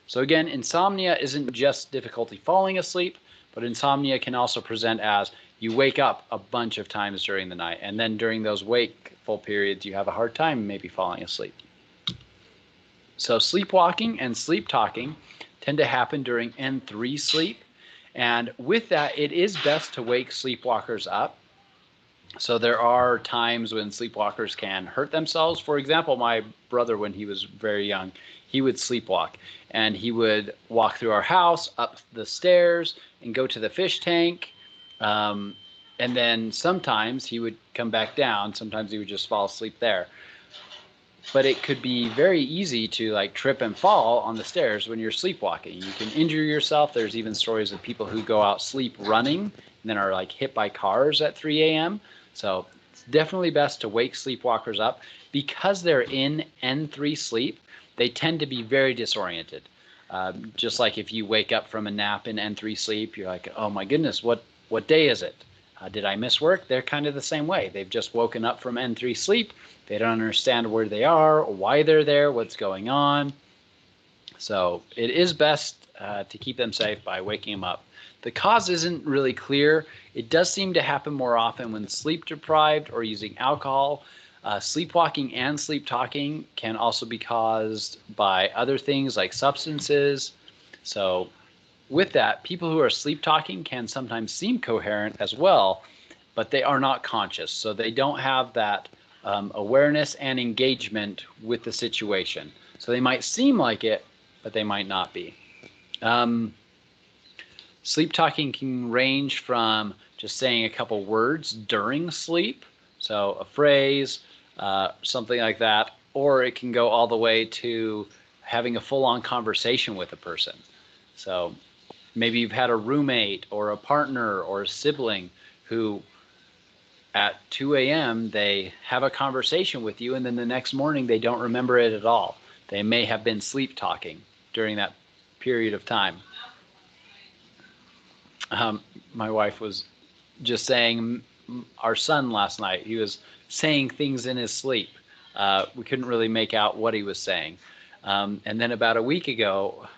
So again, insomnia isn't just difficulty falling asleep, but insomnia can also present as you wake up a bunch of times during the night, and then during those wakeful periods, you have a hard time maybe falling asleep. So sleepwalking and sleep talking tend to happen during N3 sleep, and with that, it is best to wake sleepwalkers up. So there are times when sleepwalkers can hurt themselves. For example, my brother, when he was very young, he would sleepwalk, and he would walk through our house, up the stairs, and go to the fish tank. And then sometimes he would come back down. Sometimes he would just fall asleep there. But it could be very easy to like trip and fall on the stairs when you're sleepwalking. You can injure yourself. There's even stories of people who go out sleep running and then are like hit by cars at 3 a.m. So it's definitely best to wake sleepwalkers up. Because they're in N3 sleep, they tend to be very disoriented. Just like if you wake up from a nap in N3 sleep, you're like, oh my goodness, what day is it? Did I miss work? They're kind of the same way. They've just woken up from N3 sleep. They don't understand where they are or why they're there, what's going on. So it is best to keep them safe by waking them up. The cause isn't really clear. It does seem to happen more often when sleep deprived or using alcohol. Sleepwalking and sleep talking can also be caused by other things like substances. So with that, people who are sleep talking can sometimes seem coherent as well, but they are not conscious. So they don't have that awareness and engagement with the situation. So they might seem like it, but they might not be. Sleep talking can range from just saying a couple words during sleep, so a phrase, something like that, or it can go all the way to having a full-on conversation with a person. So maybe you've had a roommate or a partner or a sibling who at 2 a.m. they have a conversation with you, and then the next morning they don't remember it at all. They may have been sleep talking during that period of time. My wife was just saying our son last night, he was saying things in his sleep. We couldn't really make out what he was saying. And then about a week ago,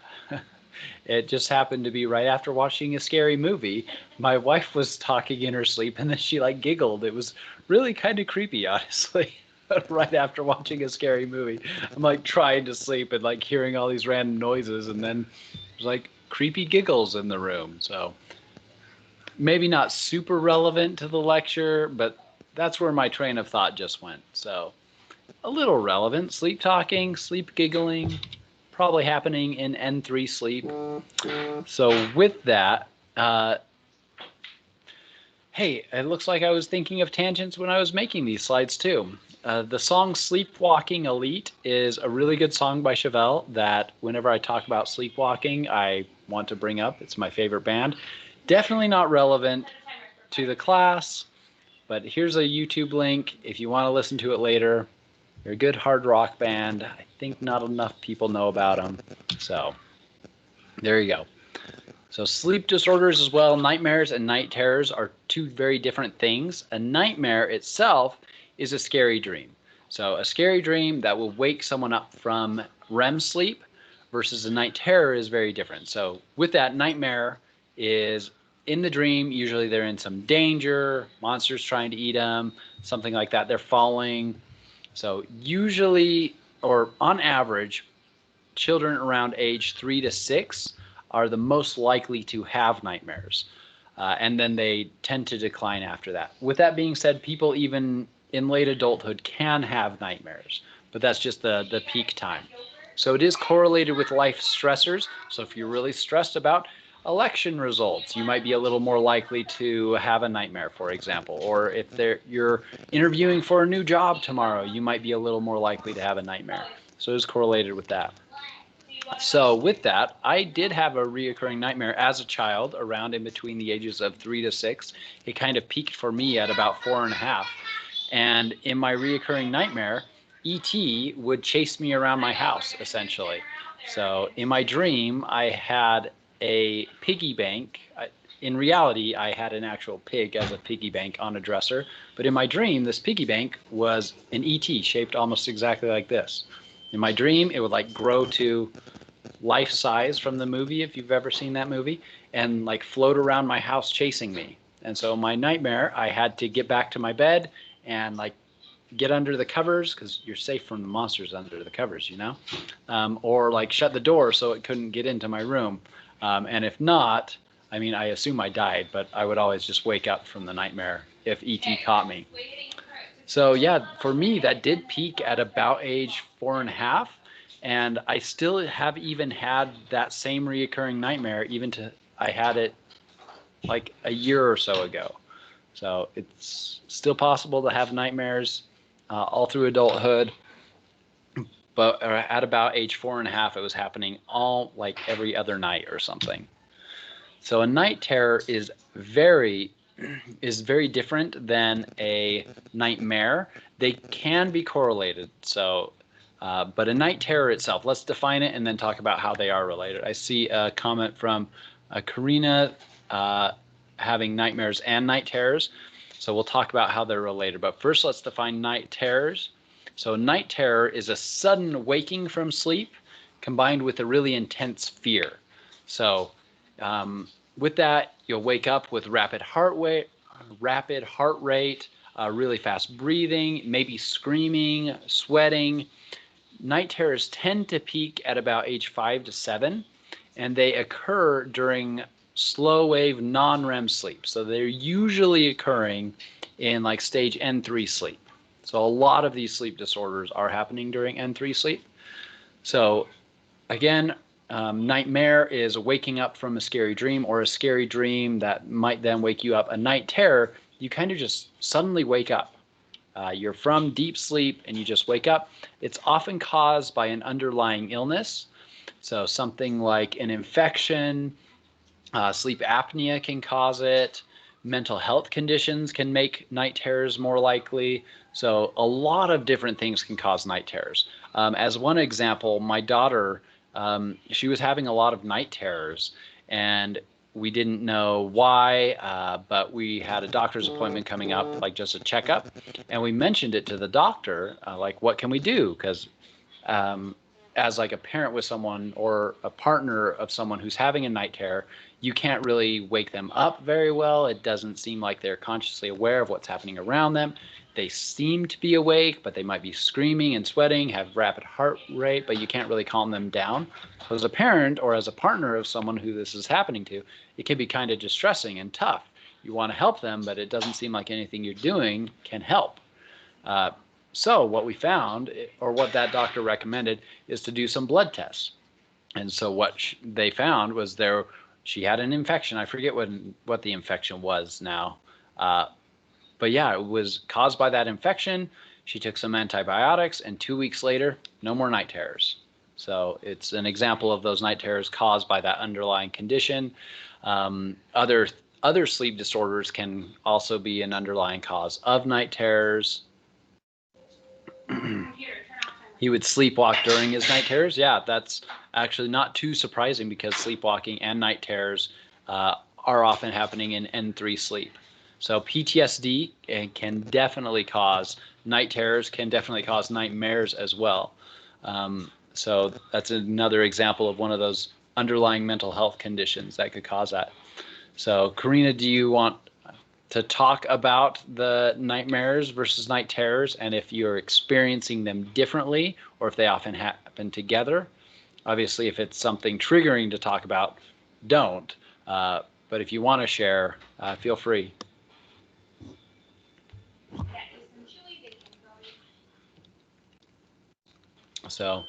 it just happened to be right after watching a scary movie. My wife was talking in her sleep and then she like giggled. It was really kind of creepy, honestly. Right after watching a scary movie, I'm like trying to sleep and like hearing all these random noises, and then there's like creepy giggles in the room. So maybe not super relevant to the lecture, but that's where my train of thought just went. So a little relevant. Sleep talking, sleep giggling, probably happening in N3 sleep. So with that, hey, it looks like I was thinking of tangents when I was making these slides too. The song Sleepwalking Elite is a really good song by Chevelle that whenever I talk about sleepwalking, I want to bring up. It's my favorite band. Definitely not relevant to the class, but here's a YouTube link if you want to listen to it later. They're a good hard rock band. I think not enough people know about them. So there you go. So sleep disorders as well, nightmares and night terrors are two very different things. A nightmare itself is a scary dream. So a scary dream that will wake someone up from REM sleep versus a night terror is very different. So with that, nightmare is in the dream, usually they're in some danger, monsters trying to eat them, something like that. They're falling. So usually, or on average, children around age 3 to 6 are the most likely to have nightmares. And then they tend to decline after that. With that being said, people even in late adulthood can have nightmares, but that's just the peak time. So it is correlated with life stressors. So if you're really stressed about election results, you might be a little more likely to have a nightmare, for example. Or if you're interviewing for a new job tomorrow, you might be a little more likely to have a nightmare. So it is correlated with that. So with that, I did have a reoccurring nightmare as a child around in between the ages of 3 to 6. It kind of peaked for me at about 4.5. And in my reoccurring nightmare, E.T. would chase me around my house, essentially. So in my dream, I had a piggy bank. In reality, I had an actual pig as a piggy bank on a dresser. But in my dream, this piggy bank was an E.T. shaped almost exactly like this. In my dream, it would like grow to life size from the movie, if you've ever seen that movie, and like float around my house chasing me. And so my nightmare, I had to get back to my bed and like get under the covers, because you're safe from the monsters under the covers, you know, or like shut the door so it couldn't get into my room. And if not, I mean, I assume I died, but I would always just wake up from the nightmare if E.T. caught me. So yeah, for me, that did peak at about age 4.5. And I still have even had that same reoccurring nightmare, I had it like a year or so ago. So it's still possible to have nightmares all through adulthood. But at about age 4.5, it was happening all like every other night or something. So a night terror is very different than a nightmare. They can be correlated. So, but a night terror itself, let's define it and then talk about how they are related. I see a comment from Karina having nightmares and night terrors. So we'll talk about how they're related. But first, let's define night terrors. So night terror is a sudden waking from sleep combined with a really intense fear. So with that, you'll wake up with rapid heart rate, really fast breathing, maybe screaming, sweating. Night terrors tend to peak at about age 5 to 7, and they occur during slow wave non-REM sleep. So they're usually occurring in like stage N3 sleep. So a lot of these sleep disorders are happening during N3 sleep. So again, nightmare is waking up from a scary dream, or a scary dream that might then wake you up. A night terror, you kind of just suddenly wake up. You're from deep sleep and you just wake up. It's often caused by an underlying illness. So something like an infection, sleep apnea can cause it. Mental health conditions can make night terrors more likely. So a lot of different things can cause night terrors. As one example, my daughter, she was having a lot of night terrors, and we didn't know why, but we had a doctor's appointment coming up, like just a checkup, and we mentioned it to the doctor, like, what can we do? Because as like a parent with someone or a partner of someone who's having a night terror, you can't really wake them up very well. It doesn't seem like they're consciously aware of what's happening around them. They seem to be awake, but they might be screaming and sweating, have rapid heart rate, but you can't really calm them down. So as a parent or as a partner of someone who this is happening to, it can be kind of distressing and tough. You want to help them, but it doesn't seem like anything you're doing can help. So what we found, or what that doctor recommended, is to do some blood tests. And so what they found was she had an infection. I forget what the infection was now. But yeah, it was caused by that infection. She took some antibiotics, and 2 weeks later, no more night terrors. So it's an example of those night terrors caused by that underlying condition. Other sleep disorders can also be an underlying cause of night terrors. He would sleepwalk during his night terrors. Yeah, that's actually not too surprising, because sleepwalking and night terrors are often happening in N3 sleep. So PTSD can definitely cause night terrors, can definitely cause nightmares as well. So that's another example of one of those underlying mental health conditions that could cause that. So Karina, do you want to talk about the nightmares versus night terrors, and if you're experiencing them differently, or if they often happen together? Obviously, if it's something triggering to talk about, don't. But if you want to share, feel free. So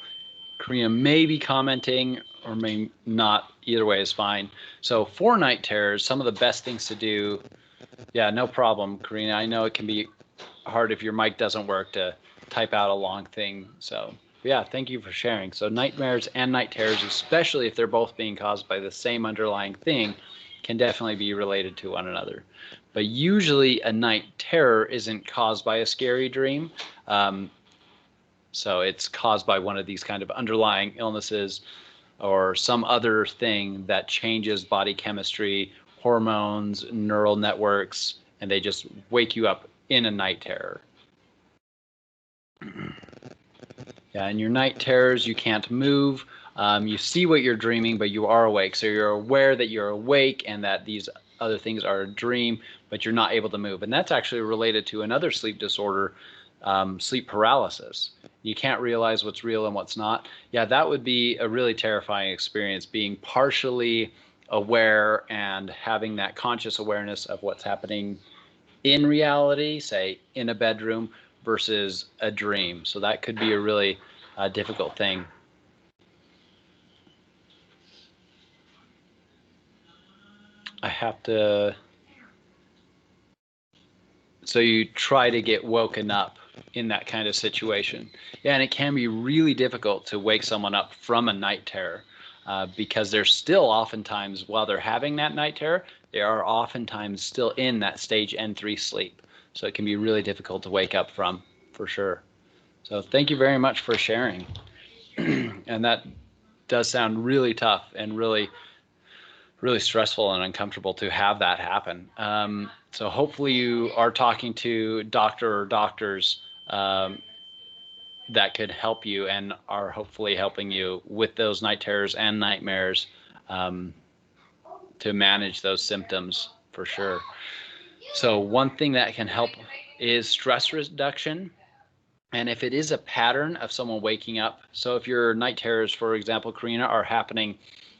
Karina may be commenting or may not. Either way is fine. So for night terrors, some of the best things to do. Yeah, no problem, Karina. I know it can be hard if your mic doesn't work to type out a long thing. So yeah, thank you for sharing. So nightmares and night terrors, especially if they're both being caused by the same underlying thing, can definitely be related to one another. But usually a night terror isn't caused by a scary dream. So it's caused by one of these kind of underlying illnesses or some other thing that changes body chemistry, hormones, neural networks, and they just wake you up in a night terror. Yeah, in your night terrors, you can't move. You see what you're dreaming, but you are awake. So you're aware that you're awake and that these other things are a dream, but you're not able to move. And that's actually related to another sleep disorder, sleep paralysis. You can't realize what's real and what's not. Yeah, that would be a really terrifying experience, being partially aware and having that conscious awareness of what's happening in reality, say in a bedroom, versus a dream. So that could be a really difficult thing. I have to. So you try to get woken up in that kind of situation. Yeah, and it can be really difficult to wake someone up from a night terror because they're still oftentimes, while they're having that night terror, they are oftentimes still in that stage N3 sleep. So it can be really difficult to wake up from, for sure. So thank you very much for sharing. And that does sound really tough and really stressful and uncomfortable to have that happen. So hopefully you are talking to doctor or doctors that could help you and are hopefully helping you with those night terrors and nightmares, to manage those symptoms for sure. So one thing that can help is stress reduction. And if it is a pattern of someone waking up, so if your night terrors, for example, Karina, are happening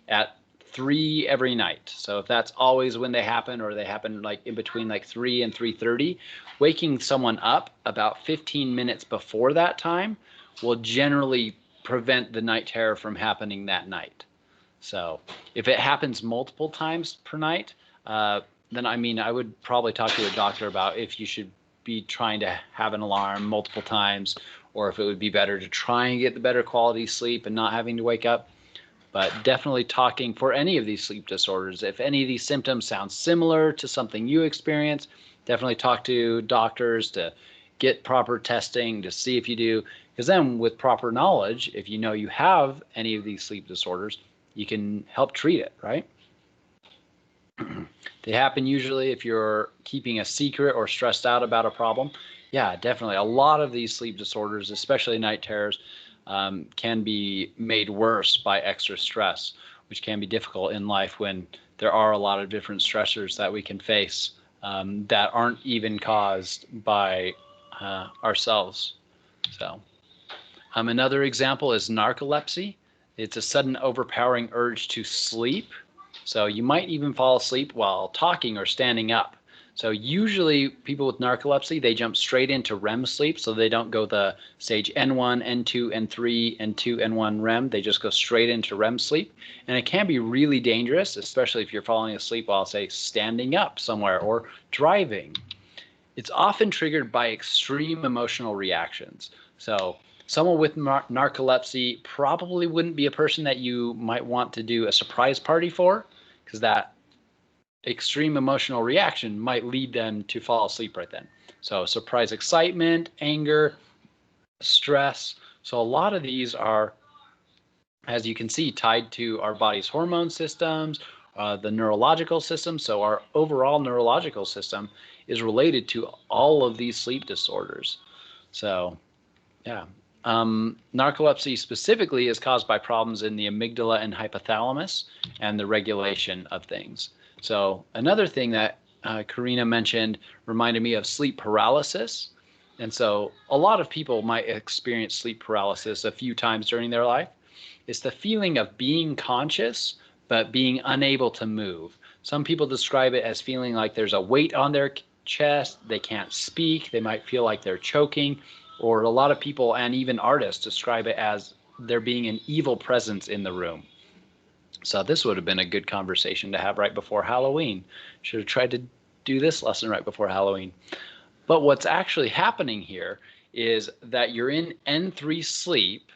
at 3 every night, so if that's always when they happen, or they happen like in between like 3 and 3:30, waking someone up about 15 minutes before that time will generally prevent the night terror from happening that night. So if it happens multiple times per night, then I would probably talk to a doctor about if you should be trying to have an alarm multiple times, or if it would be better to try and get the better quality sleep and not having to wake up. But definitely talking for any of these sleep disorders, if any of these symptoms sound similar to something you experience, definitely talk to doctors to get proper testing to see if you do. Because then with proper knowledge, if you know you have any of these sleep disorders, you can help treat it, right? They happen usually if you're keeping a secret or stressed out about a problem. Yeah, definitely. A lot of these sleep disorders, especially night terrors, can be made worse by extra stress, which can be difficult in life when there are a lot of different stressors that we can face that aren't even caused by ourselves. So another example is narcolepsy. It's a sudden overpowering urge to sleep. So you might even fall asleep while talking or standing up. So usually people with narcolepsy, they jump straight into REM sleep. So they don't go the stage N1, N2, N3, N2, N1 REM. They just go straight into REM sleep. And it can be really dangerous, especially if you're falling asleep while, say, standing up somewhere or driving. It's often triggered by extreme emotional reactions. So someone with narcolepsy probably wouldn't be a person that you might want to do a surprise party for, because that extreme emotional reaction might lead them to fall asleep right then. So surprise excitement, anger, stress. So a lot of these are, as you can see, tied to our body's hormone systems, the neurological system. So our overall neurological system is related to all of these sleep disorders. So yeah. Narcolepsy specifically is caused by problems in the amygdala and hypothalamus and the regulation of things. So another thing that Karina mentioned reminded me of sleep paralysis. And so a lot of people might experience sleep paralysis a few times during their life. It's the feeling of being conscious, but being unable to move. Some people describe it as feeling like there's a weight on their chest. They can't speak. They might feel like they're choking. Or a lot of people and even artists describe it as there being an evil presence in the room. So this would have been a good conversation to have right before Halloween. Should have tried to do this lesson right before Halloween. But what's actually happening here is that you're in N3 sleep,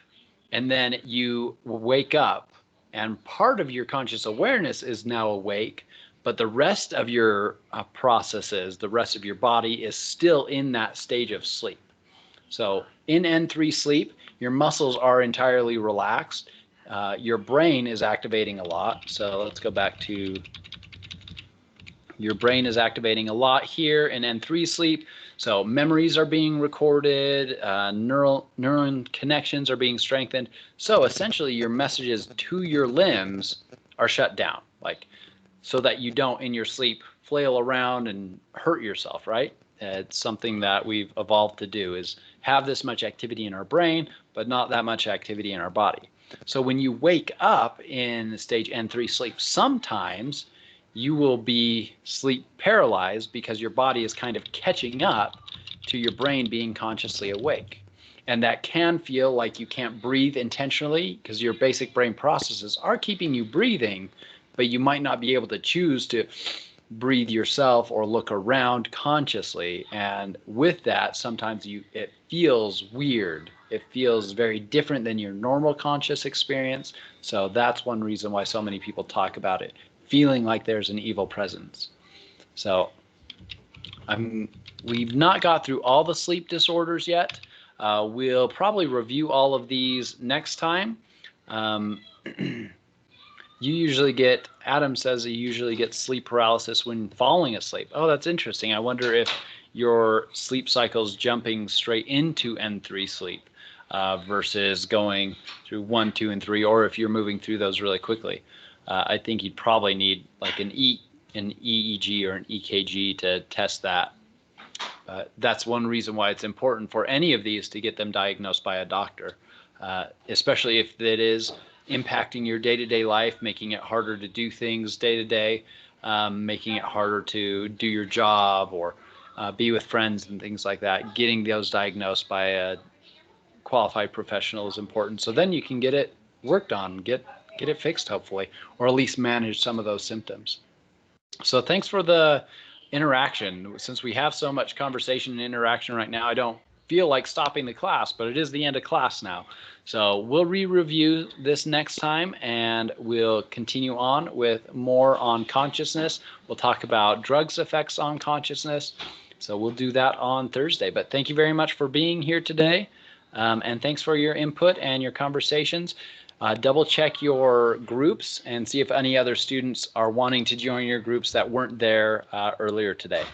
and then you wake up, and part of your conscious awareness is now awake, but the rest of your processes, the rest of your body is still in that stage of sleep. So in N3 sleep, your muscles are entirely relaxed. Your brain is activating a lot. So let's go back to your brain is activating a lot here in N3 sleep. So memories are being recorded, neuron connections are being strengthened. So essentially your messages to your limbs are shut down, like so that you don't in your sleep flail around and hurt yourself, right? It's something that we've evolved to do, is have this much activity in our brain, but not that much activity in our body. So when you wake up in stage N3 sleep, sometimes you will be sleep paralyzed because your body is kind of catching up to your brain being consciously awake. And that can feel like you can't breathe intentionally because your basic brain processes are keeping you breathing, but you might not be able to choose to breathe yourself or look around consciously. And with that, sometimes it feels weird. It feels very different than your normal conscious experience. So that's one reason why so many people talk about it, feeling like there's an evil presence. So we've not got through all the sleep disorders yet. We'll probably review all of these next time. You usually get, Adam says he usually gets sleep paralysis when falling asleep. Oh, that's interesting. I wonder if your sleep cycle's jumping straight into N3 sleep. versus going through 1, 2, and 3, or if you're moving through those really quickly. I think you'd probably need like an EEG or an EKG to test that. That's one reason why it's important for any of these to get them diagnosed by a doctor, especially if it is impacting your day-to-day life, making it harder to do things day-to-day, making it harder to do your job or be with friends and things like that. Getting those diagnosed by a qualified professional is important. So then you can get it worked on, get it fixed, hopefully, or at least manage some of those symptoms. So thanks for the interaction. Since we have so much conversation and interaction right now, I don't feel like stopping the class, but it is the end of class now. So we'll re-review this next time, and we'll continue on with more on consciousness. We'll talk about drugs' effects on consciousness. So we'll do that on Thursday. But thank you very much for being here today. And thanks for your input and your conversations. Double check your groups and see if any other students are wanting to join your groups that weren't there earlier today.